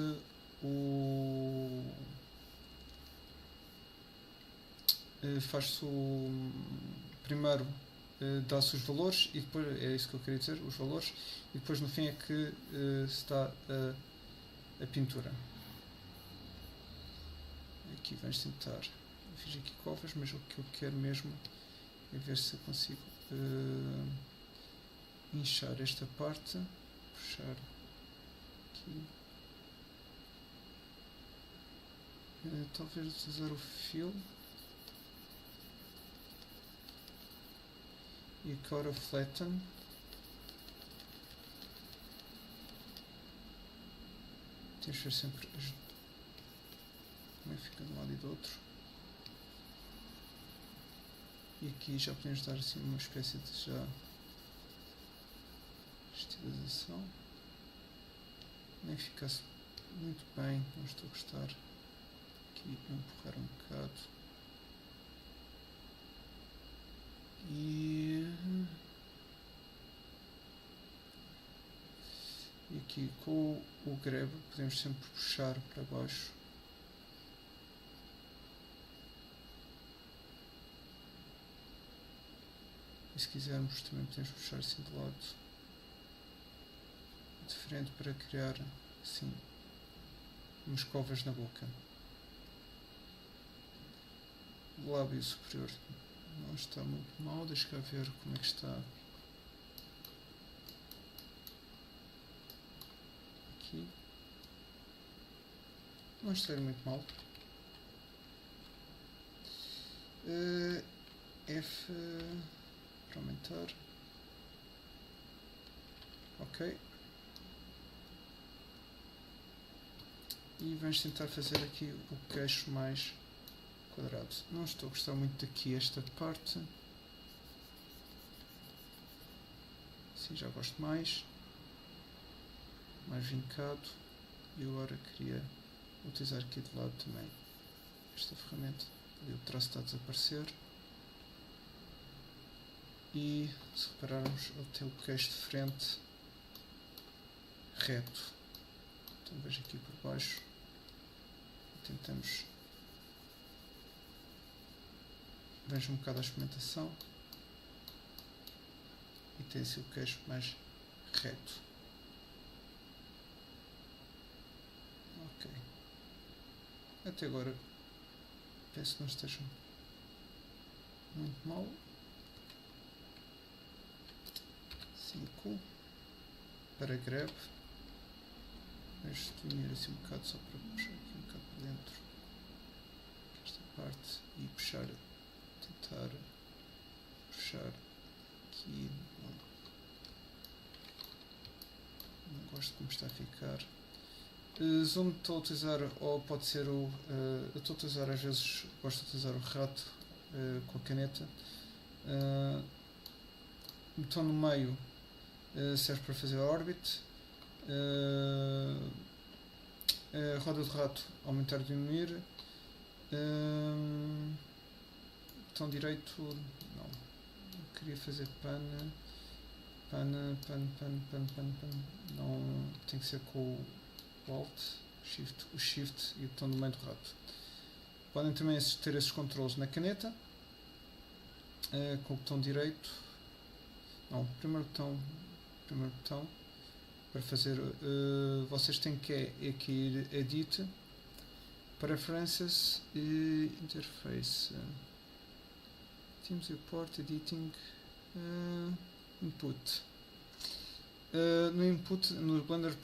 primeiro dá-se os valores, e depois é isso que eu queria dizer, os valores, e depois no fim é que está a pintura. Aqui vamos tentar, fiz aqui covas, mas o que eu quero mesmo é ver se eu consigo inchar esta parte, puxar aqui, talvez utilizar o fill e agora flatten. Temos que ver sempre como é que fica de um lado e do outro. E aqui já podemos dar assim uma espécie de já estilização. Nem que ficasse muito bem, não estou a gostar. Aqui empurrar um bocado. E aqui com o grab podemos sempre puxar para baixo. E se quisermos também podemos puxar assim de lado diferente para criar assim umas covas na boca. O lábio superior não está muito mal, deixa cá ver como é que está aqui. Não está muito mal. F para aumentar. Ok. E vamos tentar fazer aqui o queixo mais quadrado. Não estou a gostar muito daqui esta parte. Sim, já gosto mais. Mais vincado. E agora queria utilizar aqui de lado também esta ferramenta. Ali o traço está a desaparecer. E se repararmos, ele tem o queixo de frente reto. Então vejo aqui por baixo. Tentamos. Vejo um bocado a experimentação. E tem assim o queixo mais reto. Ok. Até agora penso que não esteja muito mal. 5 para grab. Vamos diminuir assim um bocado só para puxar aqui um bocado para dentro esta parte e puxar, tentar puxar aqui. Não gosto de como está a ficar. Zoom estou a utilizar, ou pode ser o. Eu estou a utilizar, às vezes gosto de utilizar o rato com a caneta. O botão no meio serve para fazer a orbit. A roda de rato aumentar e diminuir. Botão direito não. Eu queria fazer pan. Não tem que ser com o Alt, o Shift e o botão do meio do rato. Podem também ter esses controles na caneta. Com o botão direito. Não, primeiro botão. Para fazer, vocês têm que ir Edit, Preferences e Interface. Teams Report, Editing, Input. No Input, no Blender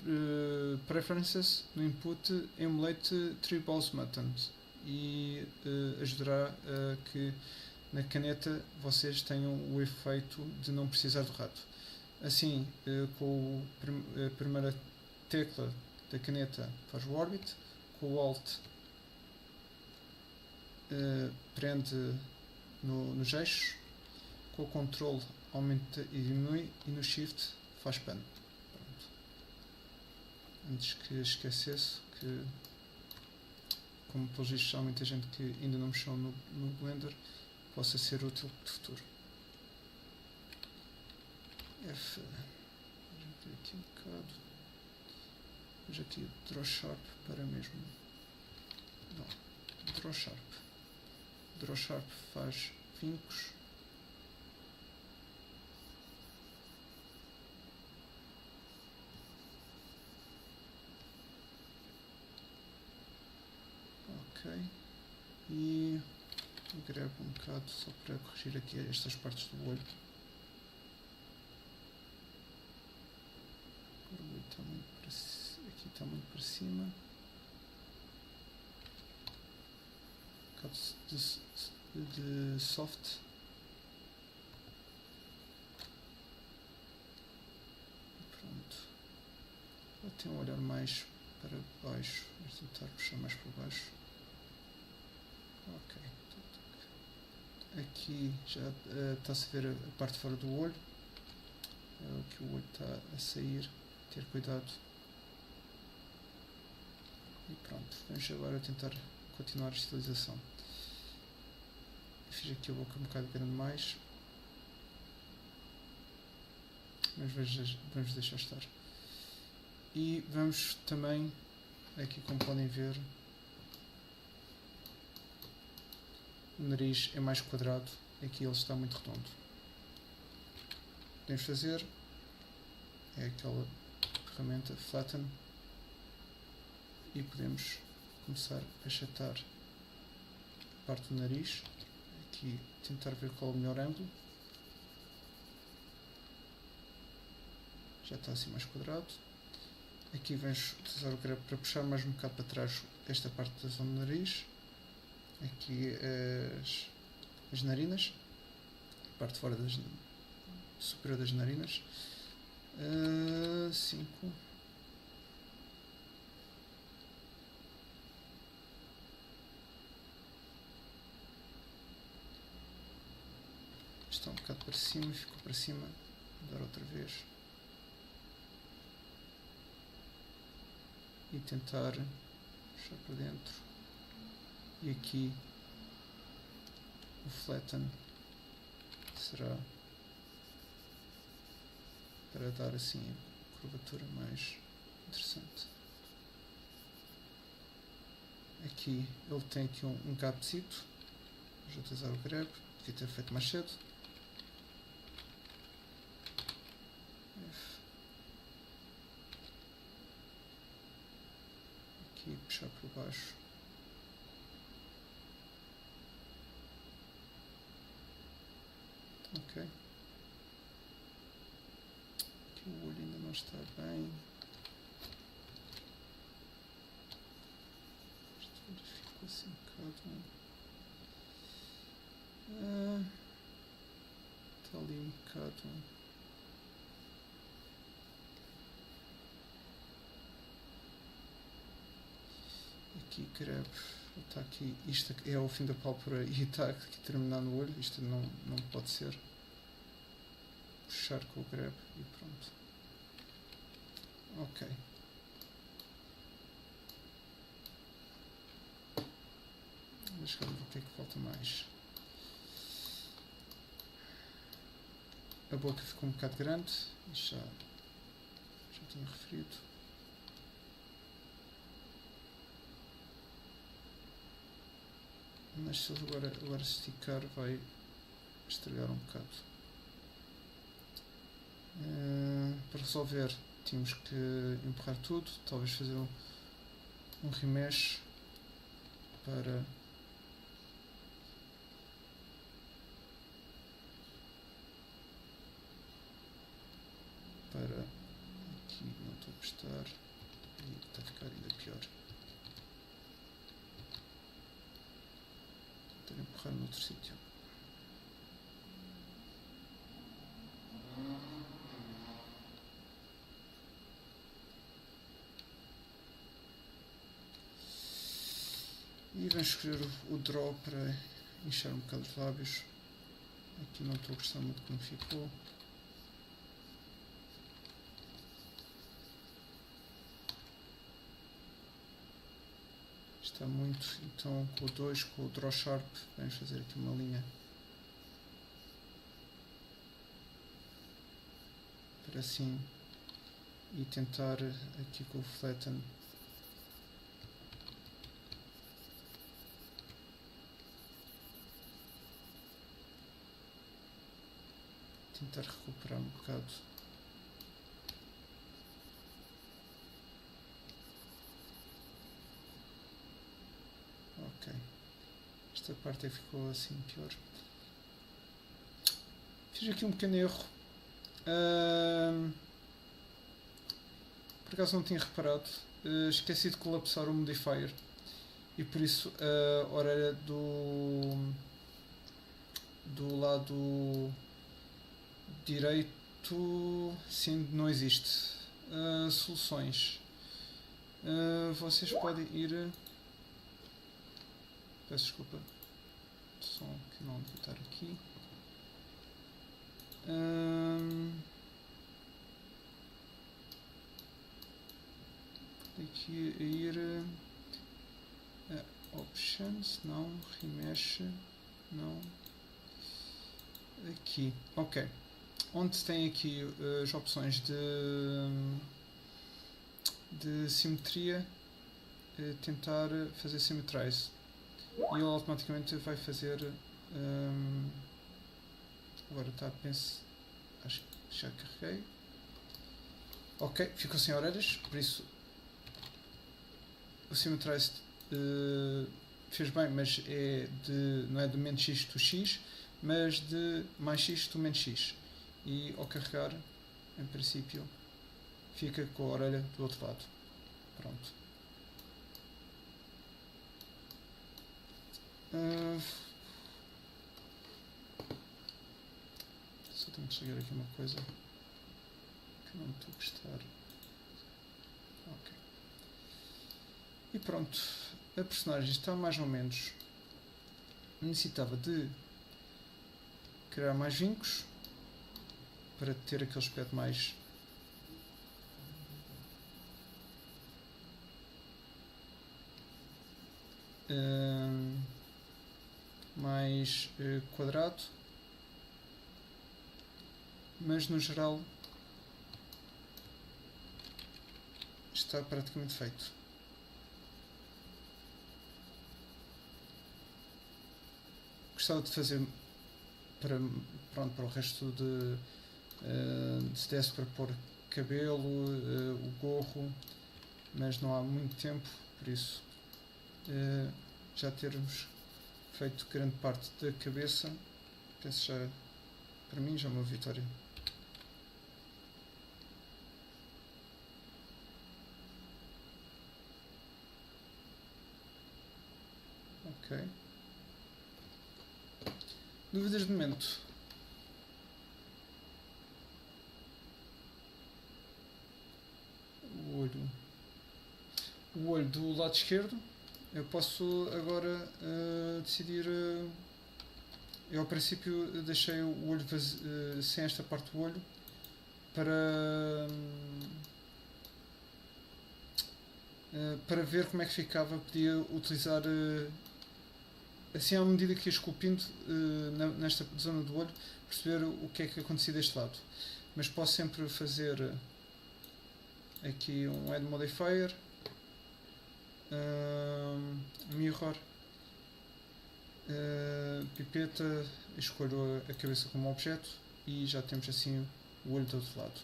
Preferences, no Input, emulate Tribals Buttons e ajudará a que na caneta vocês tenham o efeito de não precisar do rato. Assim, com a primeira tecla da caneta faz o Orbit, com o Alt prende nos eixos, com o Ctrl aumenta e diminui e no Shift faz Pan. Pronto. Antes que esquecesse que, como pelos vistos há muita gente que ainda não mexeu no Blender, possa ser útil no futuro. F. Vamos ver aqui um bocado. Veja aqui Draw Sharp para mesmo. Não. Draw Sharp. Draw Sharp faz vincos. Ok. E grabo um bocado só para corrigir aqui estas partes do olho. Aqui está muito para cima. Um bocado de soft. Pronto. Ele tem um olhar mais para baixo. Vamos tentar puxar mais para baixo. Ok. Aqui já está-se a ver a parte de fora do olho. Aqui o olho está a sair. Ter cuidado. E pronto. Vamos agora tentar continuar a estilização. Fiz aqui a boca um bocado grande mais. Mas vamos deixar estar. E vamos também, aqui como podem ver, o nariz é mais quadrado, aqui ele está muito redondo. O que podemos fazer é aquela ferramenta Flatten e podemos começar a achatar a parte do nariz, aqui tentar ver qual é o melhor ângulo. Já está assim mais quadrado. Aqui vamos utilizar o grab para puxar mais um bocado para trás esta parte da zona do nariz. Aqui as narinas, a parte de fora superior das narinas. 5. Está um bocado para cima, ficou para cima. Vou dar outra vez. E tentar puxar para dentro. E aqui o flatten será para dar assim a curvatura mais interessante. Aqui ele tem aqui um gapzito. Vou utilizar o grab, devia ter feito mais cedo. Aqui puxar por baixo. Ok. Aqui o olho ainda não está bem. Isto ficou assim um bocado. Está ali um bocado. Aqui grab. Está aqui. Isto é o fim da pálpebra e está aqui terminar no olho. Isto não pode ser. Puxar com o grab e pronto. Ok. Deixa eu ver o que é que falta mais. A boca ficou um bocado grande. Isto já tinha referido. Mas se agora esticar vai estragar um bocado. Para resolver tínhamos que empurrar tudo, talvez fazer um remesh para aqui não estou a gostar e está a ficar ainda pior. Vou tentar empurrar noutro sítio. E vamos escolher o draw para inchar um bocado os lábios. Aqui não estou a gostar muito como ficou. Está muito, então com o 2, com o draw sharp, vamos fazer aqui uma linha para assim e tentar aqui com o flatten tentar recuperar um bocado. Ok, esta parte aí ficou assim pior. Fiz aqui um pequeno erro. Por acaso não tinha reparado. Esqueci de colapsar o modifier e por isso a orelha do lado direito sim, não existe. Soluções. Vocês podem ir. Peço desculpa. O som que não devia estar aqui. Aqui a ir. Options, não. Remexe, não. Aqui, ok. Onde tem aqui as opções de simetria, tentar fazer symmetrize. E ele automaticamente vai fazer. Agora está a pensar. Acho que já carreguei. Ok, ficou sem orelhas, por isso o symmetrize fez bem, mas não é do menos x do x, mas de mais x do menos x. E ao carregar, em princípio, fica com a orelha do outro lado. Pronto. Só tenho que chegar aqui uma coisa que não estou a gostar. Ok. E pronto. A personagem está mais ou menos. Necessitava de criar mais vincos para ter aquele aspecto mais quadrado, mas no geral está praticamente feito. Gostava de fazer para o resto se desse para pôr cabelo, o gorro, mas não há muito tempo, por isso já termos feito grande parte da cabeça, penso já, para mim, já é uma vitória. Ok. Dúvidas de momento? O olho do lado esquerdo, eu posso agora decidir. Eu ao princípio deixei o olho sem esta parte do olho para ver como é que ficava. Podia utilizar assim à medida que ia esculpindo nesta zona do olho, perceber o que é que acontecia deste lado. Mas posso sempre fazer aqui um Add Modifier, Mirror, pipeta, escolho a cabeça como objeto e já temos assim o olho do outro lado.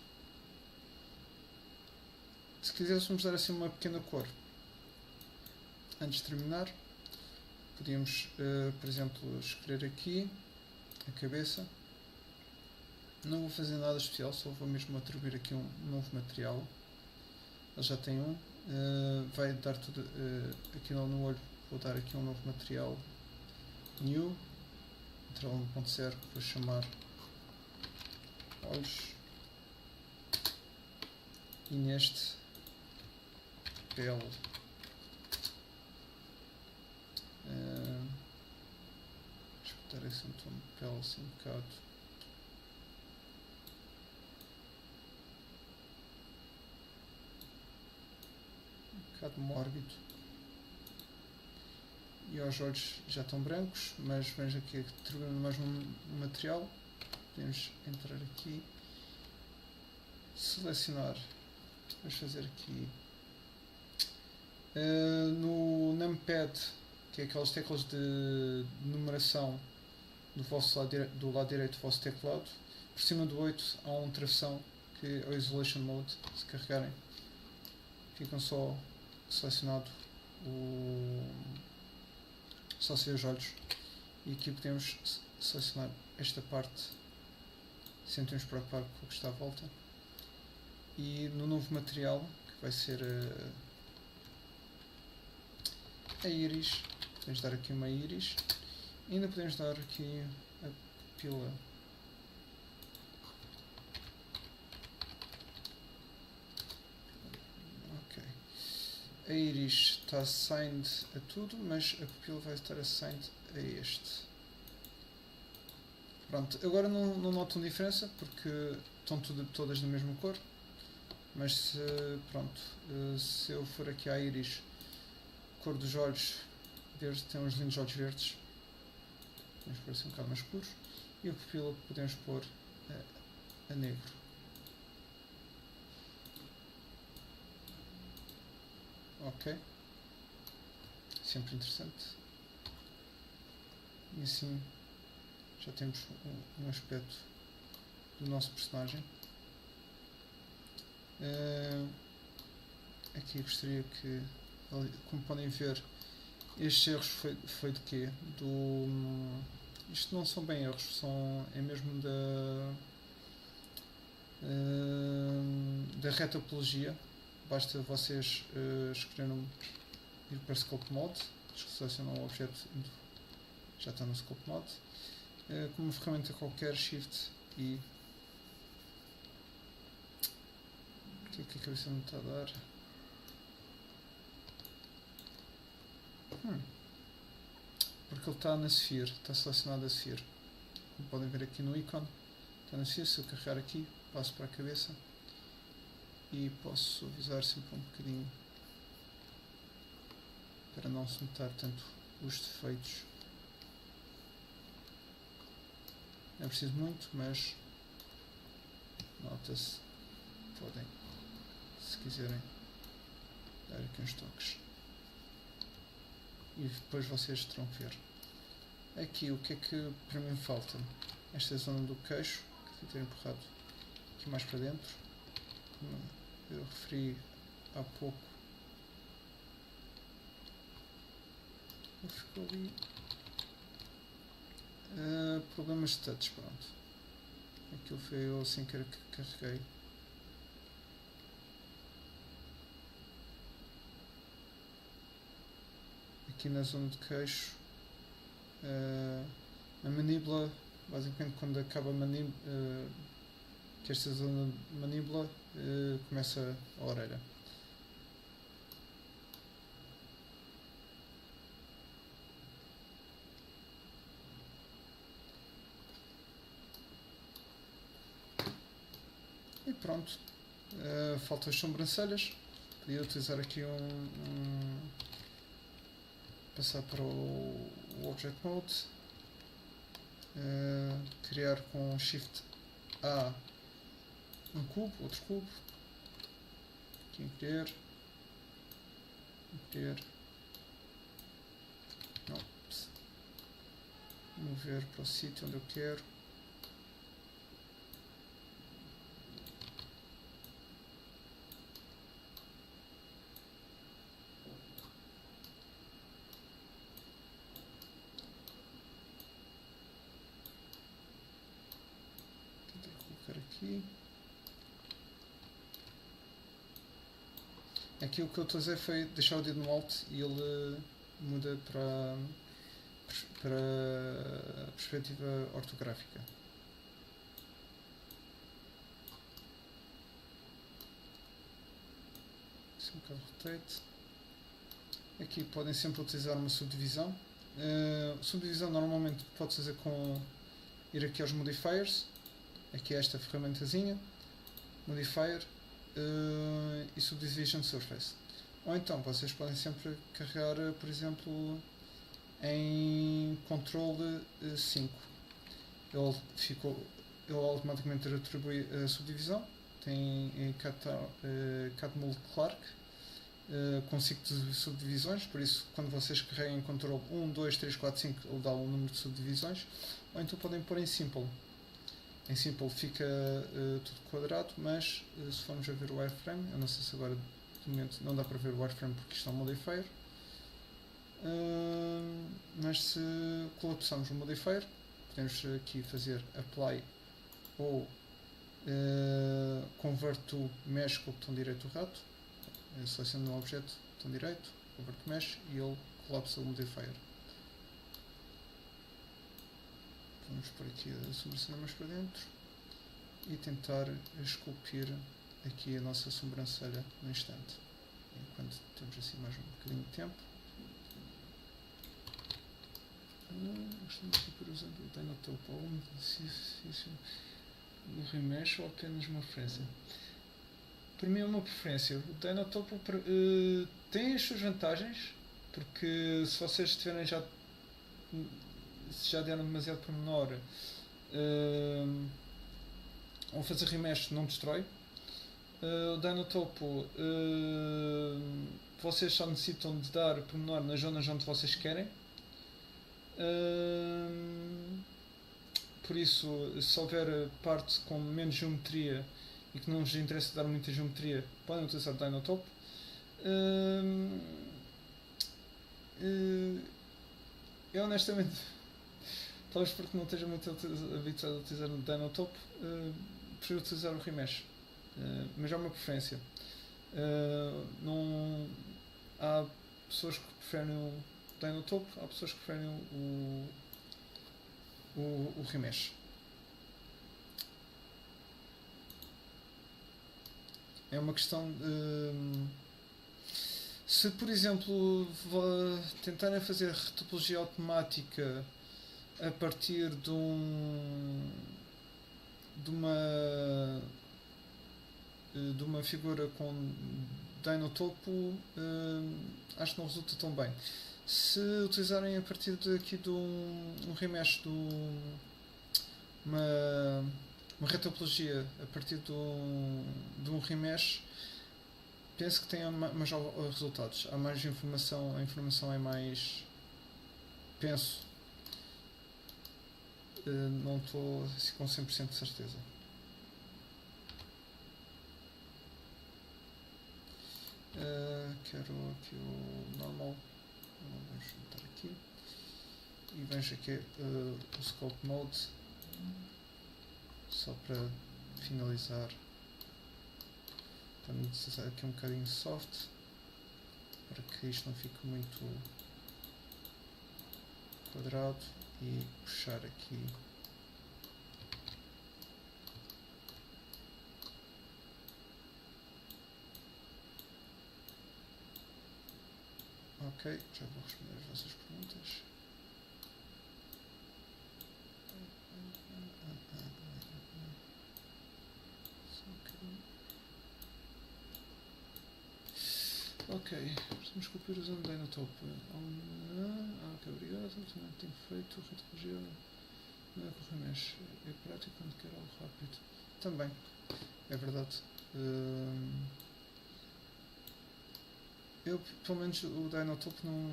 Se quiséssemos dar assim uma pequena cor antes de terminar, podíamos, por exemplo, escolher aqui a cabeça. Não vou fazer nada especial, só vou mesmo atribuir aqui um novo material. Ele já tem um. Vai dar tudo aqui no olho. Vou dar aqui um novo material. New. Material 1.0 que vou chamar olhos. E neste pele. Deixa eu botar esse tom de pele assim um bocado. Mórbido, e os olhos já estão brancos, mas vamos aqui atribuindo mais um material. Podemos entrar aqui, selecionar, vamos fazer aqui no numpad, que é aquelas teclas de numeração do lado direito do vosso teclado. Por cima do 8 há um travessão que é o Isolation Mode. Se carregarem, ficam só selecionado só se vê os olhos, e aqui podemos selecionar esta parte sem termos de preocupar com o que está à volta. E no novo material, que vai ser a íris, podemos dar aqui uma íris, e ainda podemos dar aqui a pupila. A íris está assigned a tudo, mas a pupila vai estar assigned a este. Pronto, agora não notam diferença porque estão todas da mesma cor, mas se eu for aqui à íris, cor dos olhos verde, tem uns lindos olhos verdes, vamos pôr assim um bocado mais escuros, e a pupila podemos pôr a negro. Ok, sempre interessante. E assim já temos um aspecto do nosso personagem. Aqui gostaria que, como podem ver, estes erros foi de quê? Isto não são bem erros, é mesmo da retopologia. Basta vocês escolherem ir para Scope Mode, selecionam o objeto, já está no Scope Mode. Como ferramenta qualquer, Shift e o que é que a cabeça não está a dar? Porque ele está na Sphere, está selecionado a Sphere. Como podem ver aqui no ícone, está na Sphere. Se eu carregar aqui, passo para a cabeça e posso suavizar sempre um bocadinho para não se notar tanto os defeitos. Não é preciso muito, mas nota-se. Podem, se quiserem, dar aqui uns toques. E depois vocês terão que ver. Aqui, o que é que para mim falta? Esta zona do queixo, que devia ter empurrado aqui mais para dentro. Como eu referi há pouco, ficou ali. Problemas de touch, pronto. Aquilo foi eu sem querer que carreguei. Aqui na zona de queixo, a mandíbula, basicamente quando acaba a mandíbula, que esta zona de mandíbula começa a orelha. E pronto, faltam as sobrancelhas. Podia utilizar aqui passar para o Object Mode, criar com Shift A um cubo, outro cubo, aqui em criar, não, mover para o sítio onde eu quero. Aqui. Aqui o que eu estou a fazer foi deixar o dedo no Alt e ele muda para a perspectiva ortográfica. Um bocado rotate. Aqui podem sempre utilizar uma subdivisão. Subdivisão normalmente pode fazer com ir aqui aos modifiers. Aqui esta ferramentazinha, modifier e subdivision surface. Ou então vocês podem sempre carregar, por exemplo, em Ctrl 5. Ele automaticamente atribui a subdivisão. Tem Catmull Clark com 5 subdivisões, por isso quando vocês carregam em Ctrl 1, 2, 3, 4, 5 ele dá o número de subdivisões. Ou então podem pôr em Simple. Em Simple fica tudo quadrado, mas se formos a ver o wireframe, eu não sei se agora de momento não dá para ver o wireframe porque isto é um modifier, mas se colapsamos o modifier, podemos aqui fazer apply ou convert to mesh com o botão direito do rato, seleciono o objeto, botão direito, convert to mesh e ele colapsa o modifier. Vamos por aqui a sobrancelha mais para dentro e tentar esculpir aqui a nossa sobrancelha no instante. enquanto temos assim mais um bocadinho de tempo. Estamos aqui usando o Dynatope ou um exercício no remesh ou apenas uma preferência? Para mim é uma preferência. O Dynatope tem as suas vantagens, porque se vocês tiverem se já deram demasiado pormenor, ao fazer remesh não destrói. O Dynatope, vocês só necessitam de dar pormenor nas zonas onde vocês querem. Por isso, se houver parte com menos geometria e que não vos interessa dar muita geometria, podem utilizar o Dynatope. Eu honestamente, talvez porque não esteja muito habituado a utilizar o Dynatope, prefiro utilizar o remesh. Mas é uma preferência. Não, há pessoas que preferem o Dynatope, há pessoas que preferem o remesh. É uma questão de, se por exemplo tentarem fazer retopologia automática a partir de uma figura com Dynatope, acho que não resulta tão bem. Se utilizarem a partir daqui de um remesh de uma retopologia a partir de um remesh, penso que tenha mais resultados. Há mais informação, a informação é mais, penso, não estou assim, com 100% de certeza. Quero aqui o normal. Vamos juntar aqui e vejo aqui o Scope Mode, só para finalizar, para me utilizar aqui um bocadinho soft, para que isto não fique muito quadrado, e puxar aqui ok, já vou responder as vossas perguntas. Ok, precisamos esculpir usando Dynatope. Ok, obrigado. Também tenho feito retopologia com remesh. É prático quando quer algo rápido. Também, é verdade. Eu, pelo menos, o Dynatope não.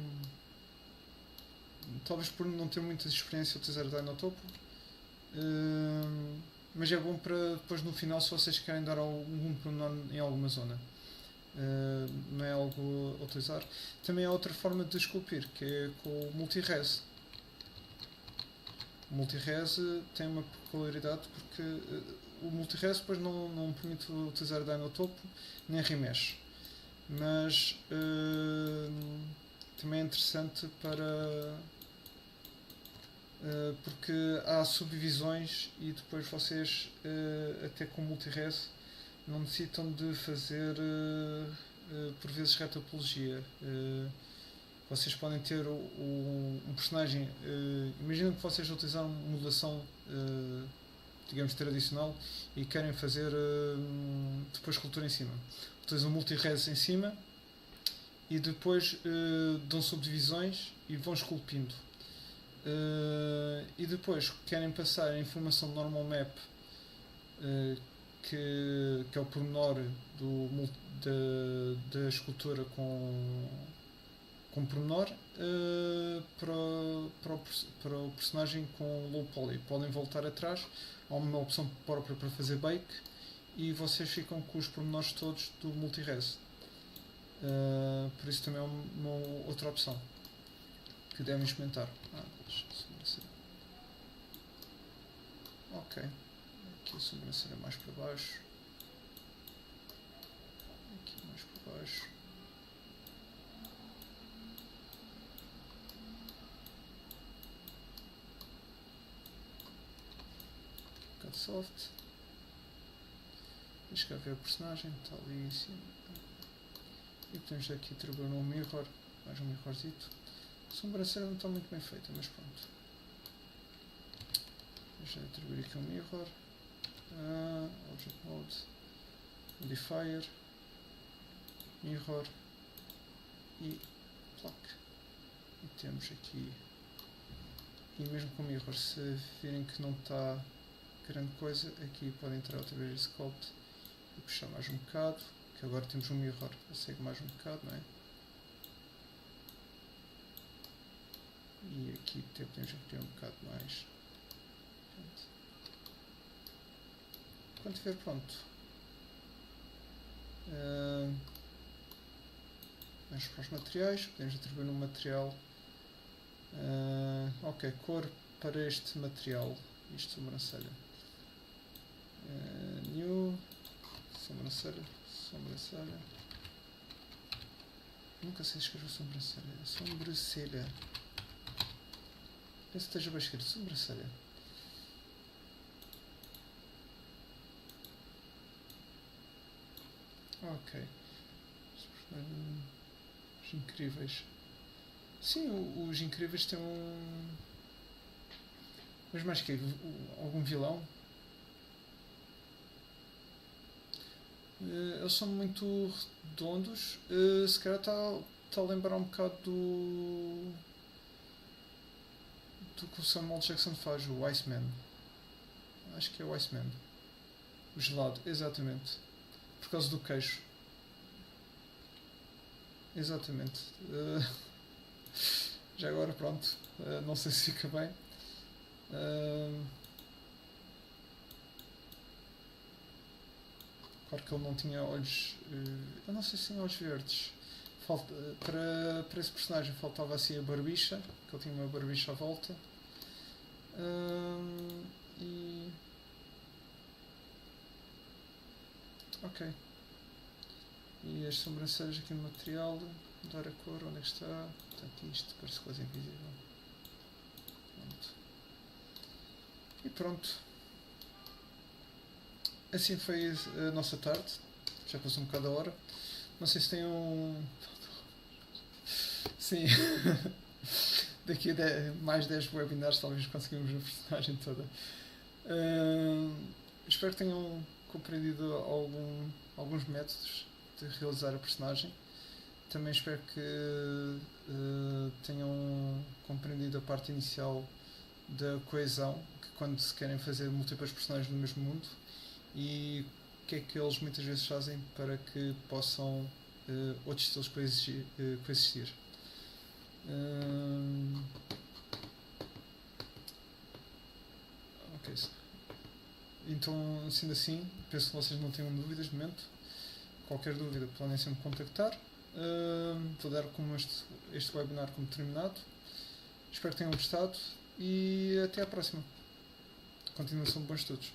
Talvez por não ter muita experiência a utilizar o Dynatope. Mas é bom para depois no final, se vocês querem dar algum pormenor em alguma zona. Não é algo a utilizar. Também há outra forma de esculpir, que é com o multi-res. O multi-res tem uma peculiaridade, porque o multi-res depois não permite utilizar Dynatope nem remesh, mas também é interessante para porque há subdivisões e depois vocês até com multi-res não necessitam de fazer por vezes retopologia. Vocês podem ter um personagem, imaginem que vocês utilizaram modelação digamos tradicional e querem fazer depois escultura em cima. Utilizam multi-res em cima e depois dão subdivisões e vão esculpindo. E depois querem passar a informação do normal map, que é o pormenor da escultura com pormenor, para o personagem com low poly. Podem voltar atrás, há uma opção própria para fazer bake e vocês ficam com os pormenores todos do multi-res. Por isso também é uma outra opção que devem experimentar. Ok, aqui a sobrancelha mais para baixo, aqui mais para baixo. Um bocado soft. Deixa cá ver o personagem, está ali em cima. E podemos aqui atribuir um mirror, mais um mirrorzito. A sobrancelha não está muito bem feita, mas pronto. Deixa eu atribuir aqui um mirror. Object Mode, Modifier, Mirror e Plaque. E temos aqui, e mesmo com o Mirror, se virem que não está grande coisa, aqui podem entrar outra vez em Sculpt e puxar mais um bocado, que agora temos um Mirror, segue mais um bocado, não é? E aqui podemos ampliar um bocado mais. Quando estiver pronto, vamos para os materiais, podemos atribuir um material, ok, cor para este material, isto sobrancelha, new, sobrancelha, nunca sei escrever sobrancelha, penso que esteja bem escrito, sobrancelha. Ok. Os incríveis. Sim, os incríveis têm um. Mas mais que algum vilão? Eles são muito redondos. Se calhar está a lembrar um bocado do que o Samuel Jackson faz, o Iceman. Acho que é o Iceman. O gelado, exatamente. Por causa do queixo. Exatamente. Já agora, pronto. Não sei se fica bem. Claro que ele não tinha olhos. Eu não sei se tinha olhos verdes. Para esse personagem faltava assim a barbicha. Que ele tinha uma barbicha à volta. Ok. E as sobrancelhas aqui no material, mudar a cor, onde é que está? Portanto, isto parece quase invisível. Pronto. E pronto. Assim foi a nossa tarde. Já passou um bocado a hora. Não sei se tem um... Sim. Daqui a mais 10 webinars talvez conseguimos a personagem toda. Espero que tenham compreendido alguns métodos de realizar a personagem. Também espero que tenham compreendido a parte inicial da coesão, que quando se querem fazer múltiplas personagens no mesmo mundo, e o que é que eles muitas vezes fazem para que possam outros estilos coexistir. Ok. Então, sendo assim, penso que vocês não tenham dúvidas de momento. Qualquer dúvida podem sempre contactar. Vou dar como este webinar como terminado. Espero que tenham gostado e até à próxima. Continuação de bons estudos.